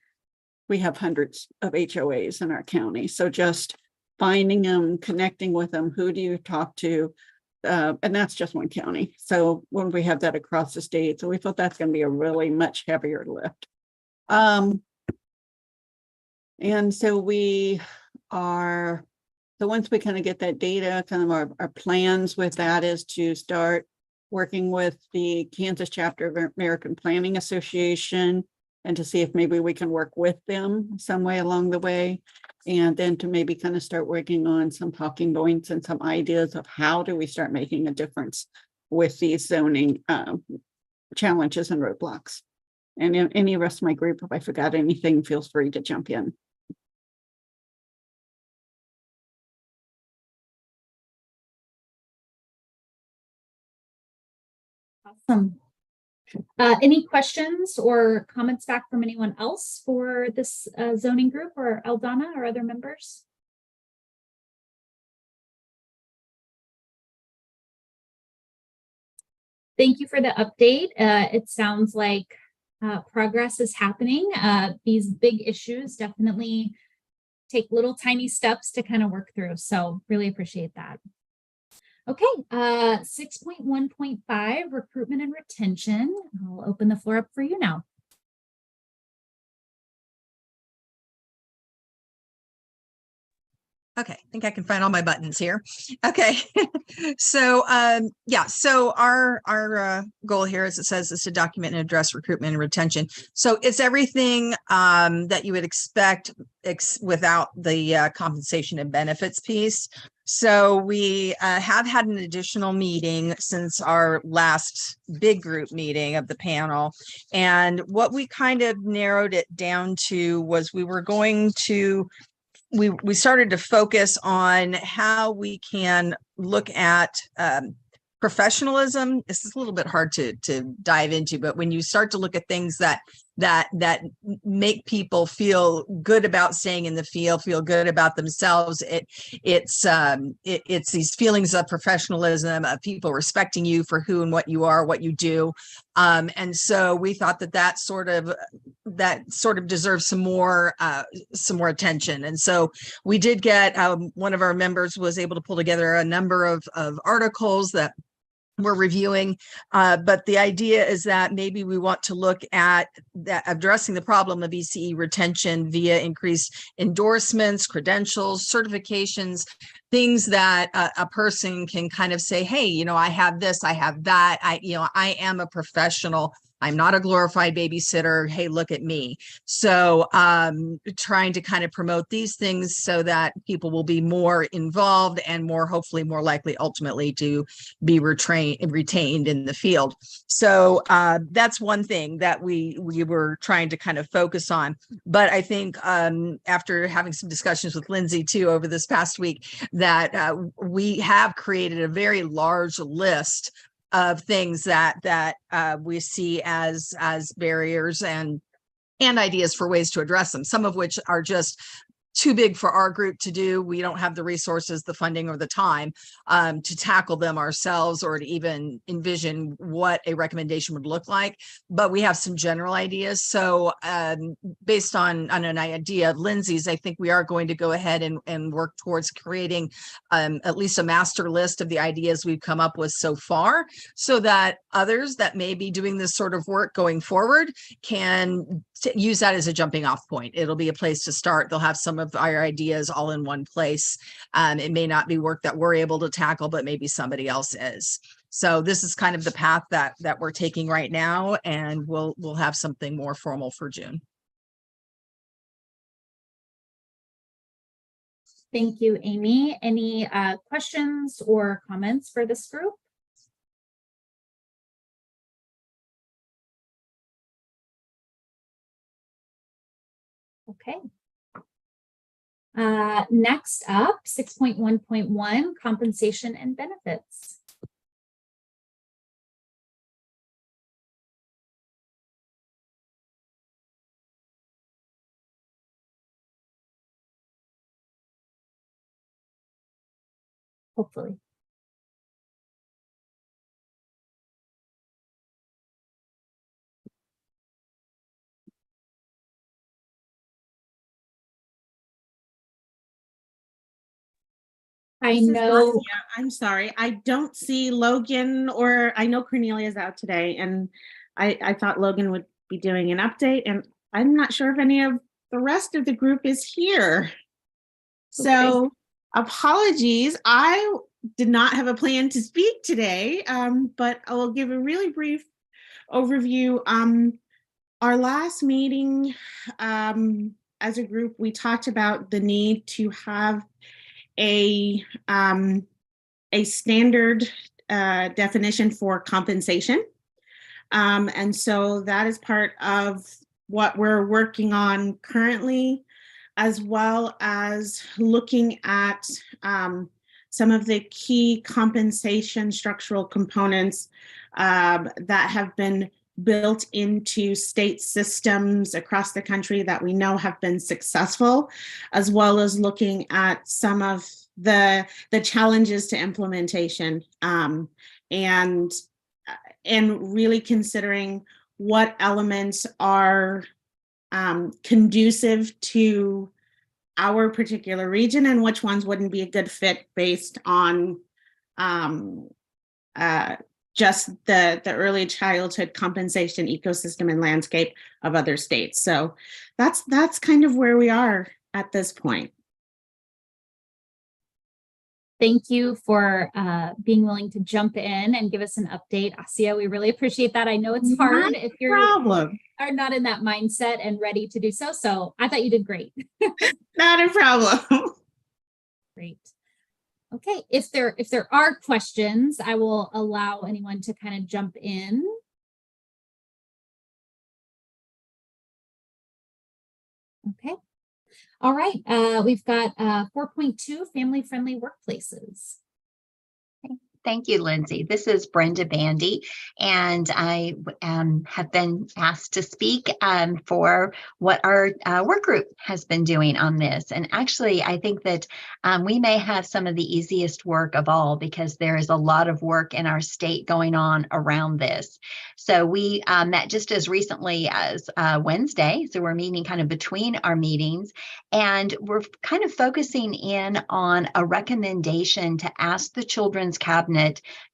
we have hundreds of HOAs in our county. So just finding them, connecting with them, who do you talk to? And that's just one county. So when we have that across the state, so we thought that's going to be a really much heavier lift. And so we are, so once we kind of get that data, kind of our plans with that is to start working with the Kansas chapter of American Planning Association and to see if maybe we can work with them some way along the way. And then to maybe kind of start working on some talking points and some ideas of how do we start making a difference with these zoning challenges and roadblocks. And in any rest of my group, if I forgot anything, feel free to jump in. Awesome. Any questions or comments back from anyone else for this zoning group, or Eldana or other members? Thank you for the update. It sounds like progress is happening. These big issues definitely take little tiny steps to kind of work through. So really appreciate that. Okay, 6.1.5, recruitment and retention. I'll open the floor up for you now. Okay, I think I can find all my buttons here. Okay, so so our goal here, as it says, is to document and address recruitment and retention. So it's everything that you would expect without the compensation and benefits piece. So we have had an additional meeting since our last big group meeting of the panel. And what we kind of narrowed it down to was we were going to we started to focus on how we can look at professionalism. This is a little bit hard to dive into, but when you start to look at things that make people feel good about staying in the field, feel good about themselves, it's these feelings of professionalism, of people respecting you for who and what you are, what you do. And so we thought that sort of deserves some more attention. And so we did get one of our members was able to pull together a number of articles that we're reviewing, but the idea is that maybe we want to look at that addressing the problem of ECE retention via increased endorsements, credentials, certifications, things that a person can kind of say, hey, you know, I have this, I have that, I am a professional. I'm not a glorified babysitter. Hey, look at me. So trying to kind of promote these things so that people will be more involved and hopefully more likely ultimately to be retained in the field. So that's one thing that we were trying to kind of focus on. But I think after having some discussions with Lindsay too over this past week, that we have created a very large list of things that we see as barriers and ideas for ways to address them, some of which are just too big for our group to do. We don't have the resources, the funding, or the time to tackle them ourselves or to even envision what a recommendation would look like. But we have some general ideas. So based on an idea of Lindsay's, I think we are going to go ahead and work towards creating at least a master list of the ideas we've come up with so far, so that others that may be doing this sort of work going forward can use that as a jumping off point. It'll be a place to start. They'll have some of our ideas all in one place. It may not be work that we're able to tackle, but maybe somebody else is. So this is kind of the path that we're taking right now, and we'll have something more formal for June. Thank you, Amy. Any questions or comments for this group? Okay. Next up, 6.1.1, compensation and benefits. Hopefully. I know. I'm sorry. I don't see Logan, or I know Cornelia's out today, and I thought Logan would be doing an update, and I'm not sure if any of the rest of the group is here. So apologies. I did not have a plan to speak today, but I will give a really brief overview. Our last meeting as a group, we talked about the need to have a standard definition for compensation. And so that is part of what we're working on currently, as well as looking at some of the key compensation structural components that have been built into state systems across the country that we know have been successful, as well as looking at some of the challenges to implementation, and really considering what elements are conducive to our particular region and which ones wouldn't be a good fit based on just the early childhood compensation ecosystem and landscape of other states. So that's kind of where we are at this point. Thank you for being willing to jump in and give us an update. Asia, we really appreciate that. I know it's hard if you are not in that mindset and ready to do so. So I thought you did great. Not a problem. Great. Okay, if there are questions, I will allow anyone to kind of jump in. Okay. All right, we've got 4.2 family-friendly workplaces. Thank you, Lindsay. This is Brenda Bandy, and I have been asked to speak for what our work group has been doing on this. And actually, I think that we may have some of the easiest work of all because there is a lot of work in our state going on around this. So we met just as recently as Wednesday. So we're meeting kind of between our meetings, and we're kind of focusing in on a recommendation to ask the Children's Cabinet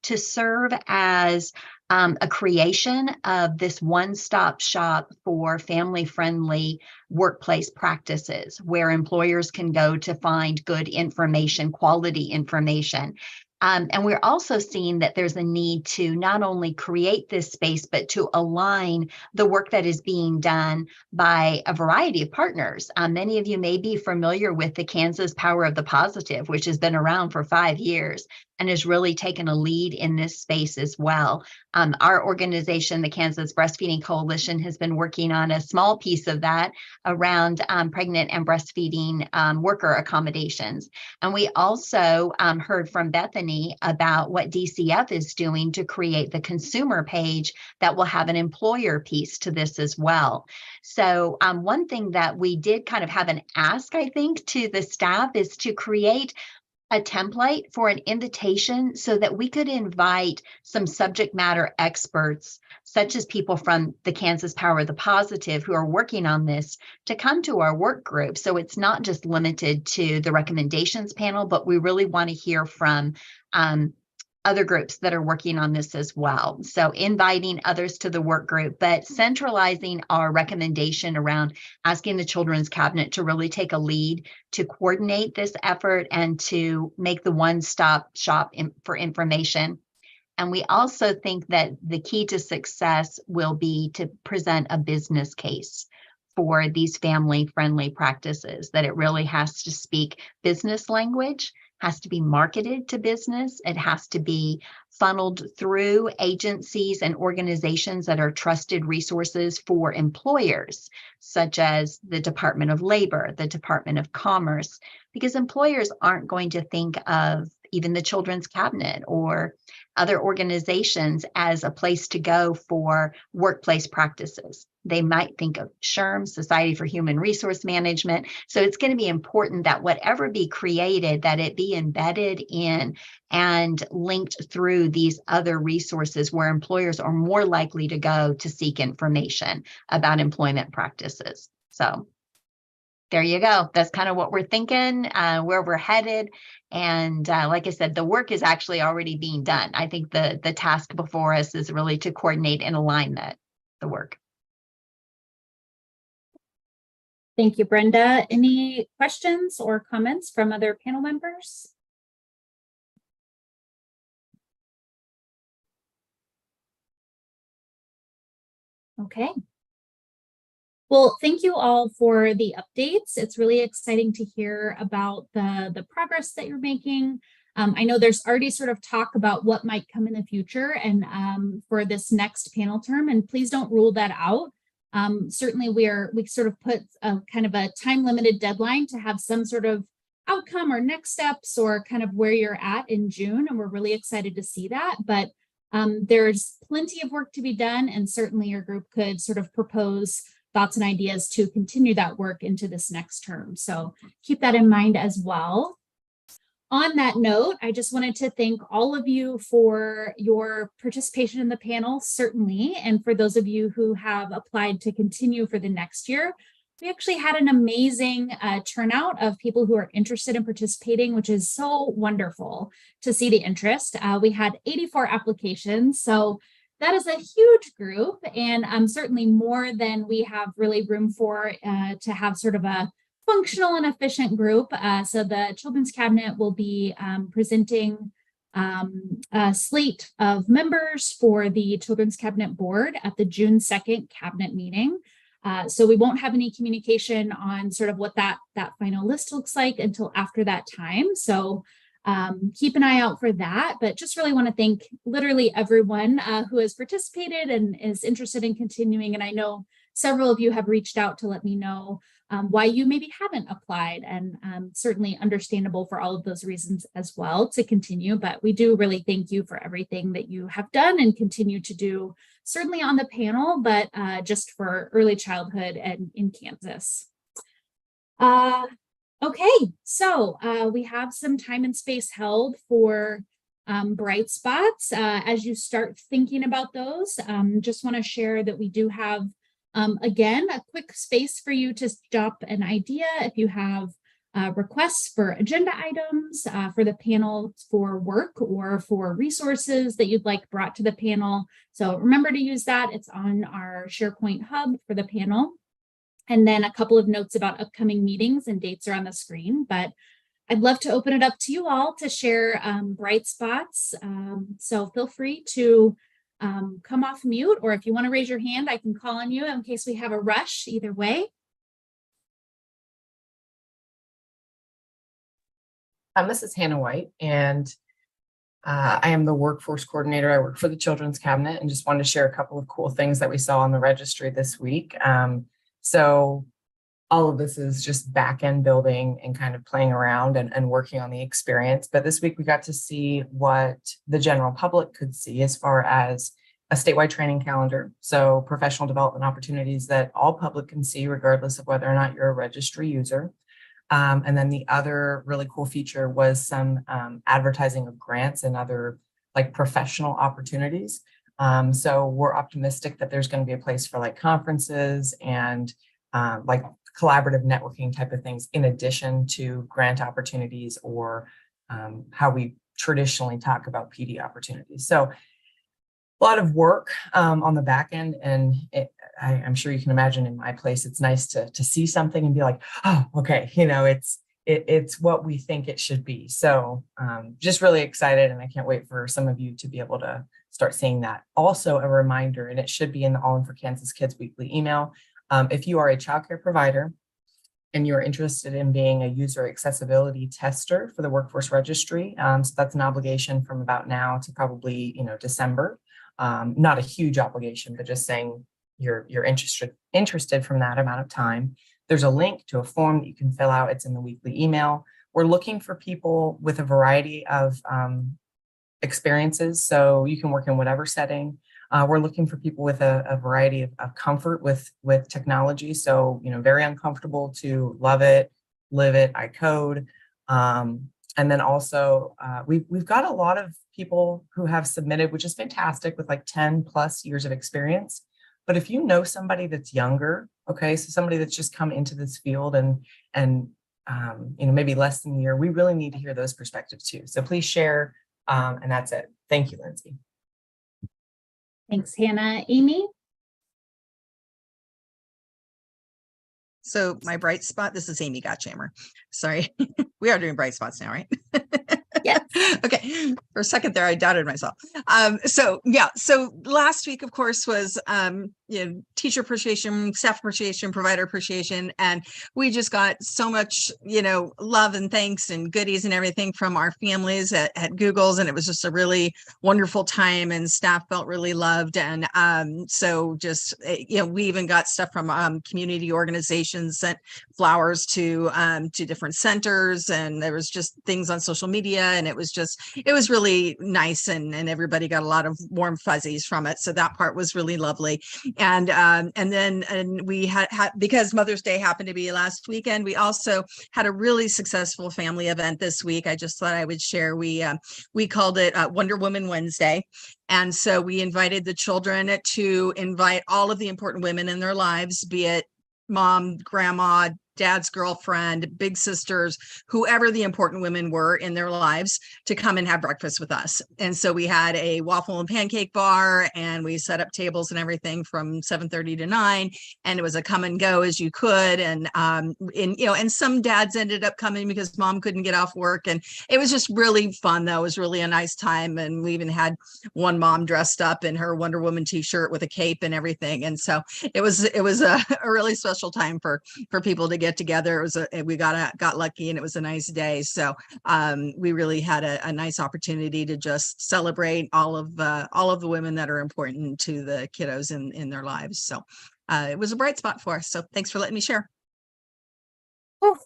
to serve as a creation of this one-stop shop for family-friendly workplace practices where employers can go to find good information, quality information. And we're also seeing that there's a need to not only create this space, but to align the work that is being done by a variety of partners. Many of you may be familiar with the Kansas Power of the Positive, which has been around for 5 years and has really taken a lead in this space as well. Our organization, the Kansas Breastfeeding Coalition, has been working on a small piece of that around pregnant and breastfeeding worker accommodations. And we also heard from Bethany about what DCF is doing to create the consumer page that will have an employer piece to this as well. So one thing that we did kind of have an ask, I think, to the staff is to create a template for an invitation so that we could invite some subject matter experts, such as people from the Kansas Power of the Positive who are working on this, to come to our work group. So it's not just limited to the recommendations panel, but we really want to hear from other groups that are working on this as well. So inviting others to the work group, but centralizing our recommendation around asking the Children's Cabinet to really take a lead to coordinate this effort and to make the one-stop shop for information. And we also think that the key to success will be to present a business case for these family-friendly practices, that it really has to speak business language, has to be marketed to business. It has to be funneled through agencies and organizations that are trusted resources for employers, such as the Department of Labor, the Department of Commerce, because employers aren't going to think of even the Children's Cabinet or other organizations as a place to go for workplace practices. They might think of SHRM, Society for Human Resource Management. So it's going to be important that whatever be created, that it be embedded in and linked through these other resources where employers are more likely to go to seek information about employment practices. So there you go. That's kind of what we're thinking, where we're headed. And like I said, the work is actually already being done. I think the task before us is really to coordinate and align the work. Thank you, Brenda. Any questions or comments from other panel members? Okay. Well, thank you all for the updates. It's really exciting to hear about the progress that you're making. I know there's already sort of talk about what might come in the future and for this next panel term, and please don't rule that out. Certainly we sort of put a kind of a time limited deadline to have some sort of outcome or next steps or kind of where you're at in June. And we're really excited to see that. But there's plenty of work to be done. And certainly your group could sort of propose thoughts and ideas to continue that work into this next term. So keep that in mind as well. On that note, I just wanted to thank all of you for your participation in the panel, certainly, and for those of you who have applied to continue for the next year. We actually had an amazing turnout of people who are interested in participating, which is so wonderful to see the interest. We had 84 applications, so that is a huge group and certainly more than we have really room for to have sort of a functional and efficient group. So the Children's Cabinet will be presenting a slate of members for the Children's Cabinet Board at the June 2nd Cabinet meeting. So we won't have any communication on sort of what that final list looks like until after that time. So keep an eye out for that, but just really want to thank literally everyone who has participated and is interested in continuing. And I know several of you have reached out to let me know why you maybe haven't applied, and certainly understandable for all of those reasons as well to continue. But we do really thank you for everything that you have done and continue to do, certainly on the panel, but just for early childhood and in Kansas. Okay, so we have some time and space held for bright spots. As you start thinking about those, just want to share that we do have again, a quick space for you to drop an idea if you have requests for agenda items for the panel for work or for resources that you'd like brought to the panel. So remember to use that. It's on our SharePoint hub for the panel. And then a couple of notes about upcoming meetings and dates are on the screen. But I'd love to open it up to you all to share bright spots. So feel free to come off mute, or if you want to raise your hand, I can call on you in case we have a rush, either way. This is Hannah White, and I am the workforce coordinator. I work for the Children's Cabinet, and just wanted to share a couple of cool things that we saw on the registry this week. So all of this is just back-end building and kind of playing around and working on the experience. But this week we got to see what the general public could see as far as a statewide training calendar. So professional development opportunities that all public can see, regardless of whether or not you're a registry user. And then the other really cool feature was some advertising of grants and other like professional opportunities. So we're optimistic that there's going to be a place for like conferences and like collaborative networking type of things, in addition to grant opportunities or how we traditionally talk about PD opportunities. So a lot of work on the back end, and I'm sure you can imagine in my place, it's nice to see something and be like, oh, okay, you know, it's what we think it should be. So just really excited, and I can't wait for some of you to be able to start seeing that. Also a reminder, and it should be in the All In for Kansas Kids weekly email. If you are a childcare provider and you're interested in being a user accessibility tester for the workforce registry, so that's an obligation from about now to probably, you know, December. Not a huge obligation, but just saying you're interested from that amount of time. There's a link to a form that you can fill out. It's in the weekly email. We're looking for people with a variety of experiences, so you can work in whatever setting. We're looking for people with a variety of comfort with technology. So, you know, very uncomfortable to love it, live it, I code. And then also we've got a lot of people who have submitted, which is fantastic, with like 10 plus years of experience. But if you know somebody that's younger, okay, so somebody that's just come into this field and you know, maybe less than a year, we really need to hear those perspectives too. So please share, and that's it. Thank you, Lindsay. Thanks, Hannah. Amy? So my bright spot, this is Amy Gottchammer. Sorry, we are doing bright spots now, right? Yeah. Okay. For a second there, I doubted myself. So last week, of course, was you know, teacher appreciation, staff appreciation, provider appreciation, and we just got so much, you know, love and thanks and goodies and everything from our families at Google's, and it was just a really wonderful time, and staff felt really loved. And so just, you know, we even got stuff from community organizations, sent flowers to different centers, and there was just things on social media, and it was really nice, and everybody got a lot of warm fuzzies from it. So that part was really lovely. And then we had because Mother's Day happened to be last weekend, we also had a really successful family event this week. I just thought I would share. We called it Wonder Woman Wednesday. And so we invited the children to invite all of the important women in their lives, be it mom, grandma, dad's girlfriend, big sisters, whoever the important women were in their lives, to come and have breakfast with us. And so we had a waffle and pancake bar, and we set up tables and everything from 7:30 to 9. And it was a come and go as you could. And and some dads ended up coming because mom couldn't get off work. And it was just really fun, though. It was really a nice time. And we even had one mom dressed up in her Wonder Woman t-shirt with a cape and everything. And so it was a really special time for people to get together. It was we got lucky, and it was a nice day. So we really had a nice opportunity to just celebrate all of the women that are important to the kiddos in their lives. So it was a bright spot for us. So thanks for letting me share. Oh,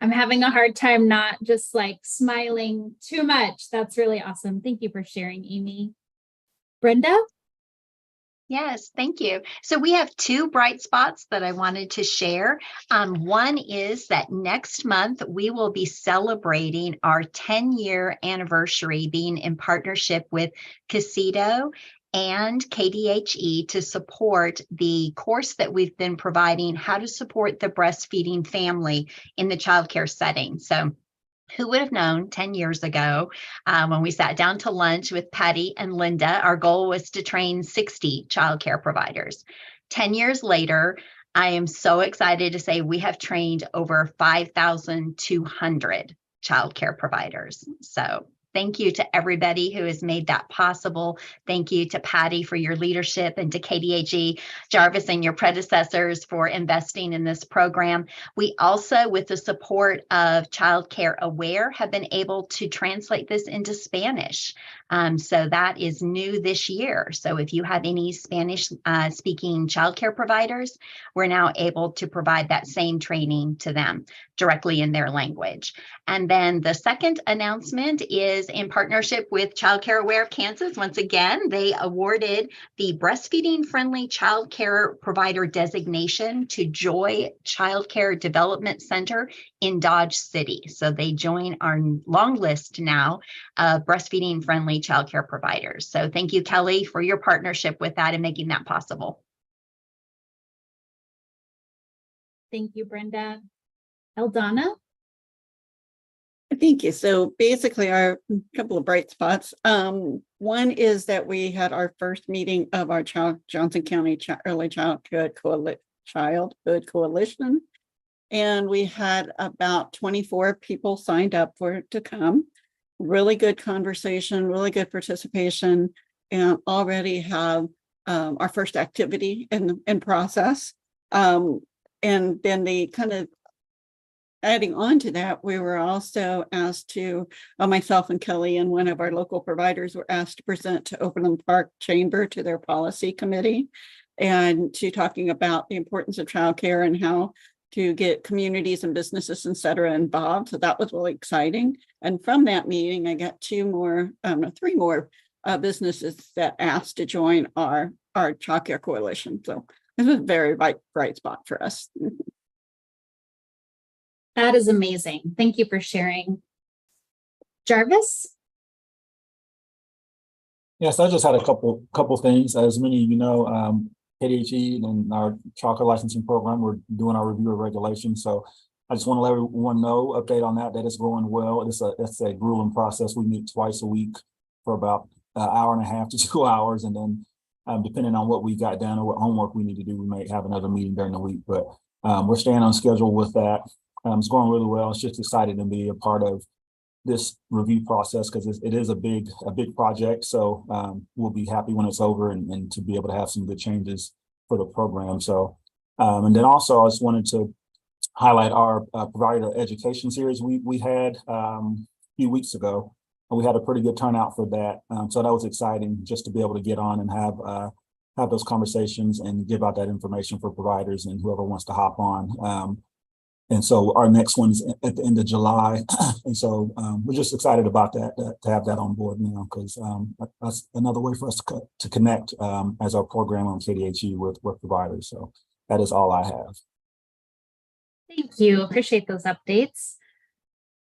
I'm having a hard time not just like smiling too much. That's really awesome. Thank you for sharing, Amy. Brenda? Yes, thank you. So we have two bright spots that I wanted to share. One is that next month we will be celebrating our 10-year anniversary, being in partnership with Casito and KDHE to support the course that we've been providing, how to support the breastfeeding family in the childcare setting. So who would have known 10 years ago when we sat down to lunch with Patty and Linda, our goal was to train 60 childcare providers. 10 years later, I am so excited to say we have trained over 5,200 childcare providers. So thank you to everybody who has made that possible. Thank you to Patty for your leadership, and to KDHE, Jarvis, and your predecessors for investing in this program. We also, with the support of Childcare Aware, have been able to translate this into Spanish. So that is new this year. So if you have any Spanish speaking childcare providers, we're now able to provide that same training to them directly in their language. And then the second announcement is in partnership with Childcare Aware of Kansas. Once again, they awarded the Breastfeeding Friendly Childcare Provider designation to Joy Childcare Development Center in Dodge City. So they join our long list now of breastfeeding friendly childcare providers. So thank you, Kelly, for your partnership with that and making that possible. Thank you, Brenda. Eldana? Thank you. So basically our couple of bright spots. One is that we had our first meeting of our Johnson County Early Childhood Coalition. And we had about 24 people signed up for it to come. Really good conversation, really good participation, and already have our first activity in process. And then the kind of adding on to that, we were also asked to, myself and Kelly and one of our local providers were asked to present to Overland Park Chamber, to their policy committee, and to talking about the importance of childcare and how to get communities and businesses, et cetera, involved. So that was really exciting. And from that meeting, I got three more businesses that asked to join our childcare coalition. So this was a very bright spot for us. That is amazing. Thank you for sharing. Jarvis? Yes, I just had a couple things. As many of you know, KDHE and our childcare licensing program, we're doing our review of regulations. So I just want to let everyone know, update on that it's going well. It's a grueling process. We meet twice a week for about an hour and a half to 2 hours. And then depending on what we got done or what homework we need to do, we may have another meeting during the week. But we're staying on schedule with that. It's going really well. It's just exciting to be a part of this review process because it is a big project. So we'll be happy when it's over and to be able to have some good changes for the program. So and then also I just wanted to highlight our provider education series we had a few weeks ago. And we had a pretty good turnout for that. So that was exciting just to be able to get on and have those conversations and give out that information for providers and whoever wants to hop on. And so our next one is at the end of July. And so we're just excited about that, to have that on board now, because that's another way for us to connect as our program on KDHE with providers. So that is all I have. Thank you. Appreciate those updates.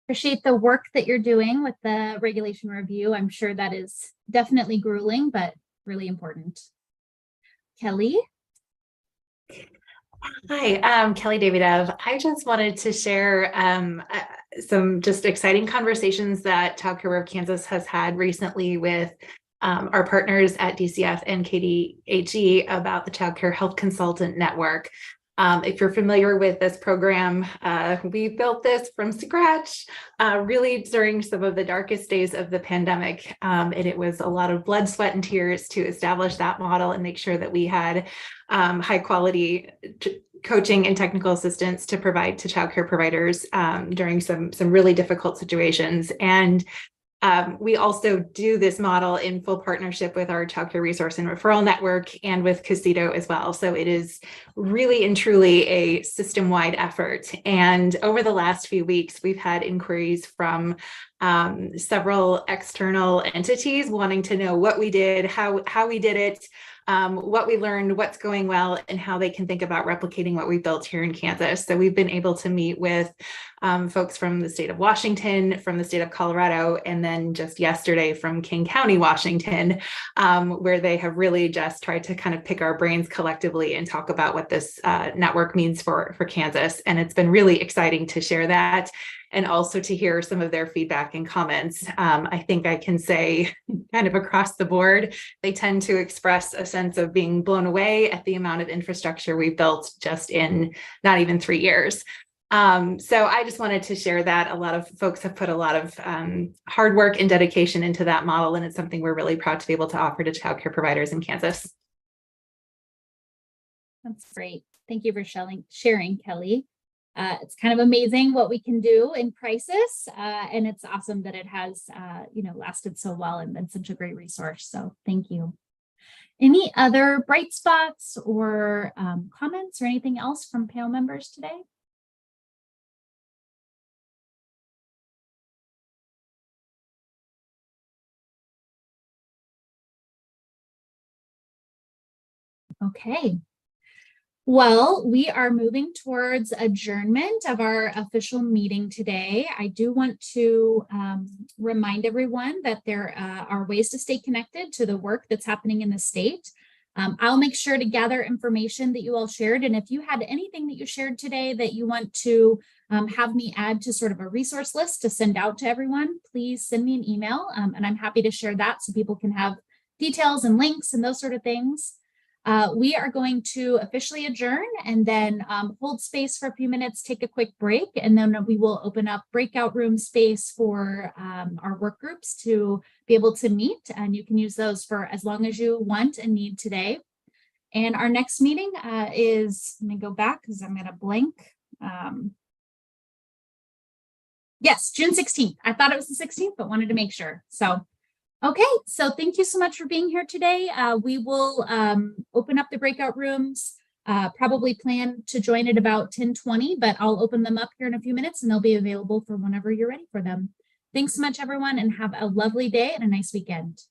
Appreciate the work that you're doing with the regulation review. I'm sure that is definitely grueling, but really important. Kelly? Hi, I'm Kelly Davidev. I just wanted to share some just exciting conversations that Child Care Aware of Kansas has had recently with our partners at DCF and KDHE about the Child Care Health Consultant Network. If you're familiar with this program, we built this from scratch, really during some of the darkest days of the pandemic. And it was a lot of blood, sweat, and tears to establish that model and make sure that we had high quality coaching and technical assistance to provide to childcare providers during some really difficult situations. And we also do this model in full partnership with our childcare resource and referral network and with Casito as well. So it is really and truly a system-wide effort. And over the last few weeks, we've had inquiries from several external entities wanting to know what we did, how we did it, what we learned, what's going well, and how they can think about replicating what we built here in Kansas. So we've been able to meet with folks from the state of Washington, from the state of Colorado, and then just yesterday from King County, Washington, where they have really just tried to kind of pick our brains collectively and talk about what this network means for Kansas. And it's been really exciting to share that and also to hear some of their feedback and comments. I think I can say kind of across the board, they tend to express a sense of being blown away at the amount of infrastructure we built just in not even 3 years. So I just wanted to share that. A lot of folks have put a lot of hard work and dedication into that model, and it's something we're really proud to be able to offer to childcare providers in Kansas. That's great. Thank you for sharing, Kelly. It's kind of amazing what we can do in crisis, and it's awesome that it has, lasted so well and been such a great resource. So thank you. Any other bright spots or comments or anything else from panel members today? Okay. Well, we are moving towards adjournment of our official meeting today. I do want to remind everyone that there are ways to stay connected to the work that's happening in the state. I'll make sure to gather information that you all shared. And if you had anything that you shared today that you want to have me add to sort of a resource list to send out to everyone, please send me an email and I'm happy to share that so people can have details and links and those sort of things. We are going to officially adjourn and then hold space for a few minutes, take a quick break, and then we will open up breakout room space for our work groups to be able to meet. And you can use those for as long as you want and need today. And our next meeting is, let me go back because I'm going to blank. Yes, June 16th. I thought it was the 16th, but wanted to make sure. So okay, so thank you so much for being here today. We will open up the breakout rooms, probably plan to join at about 10:20, but I'll open them up here in a few minutes and they'll be available for whenever you're ready for them. Thanks so much, everyone, and have a lovely day and a nice weekend.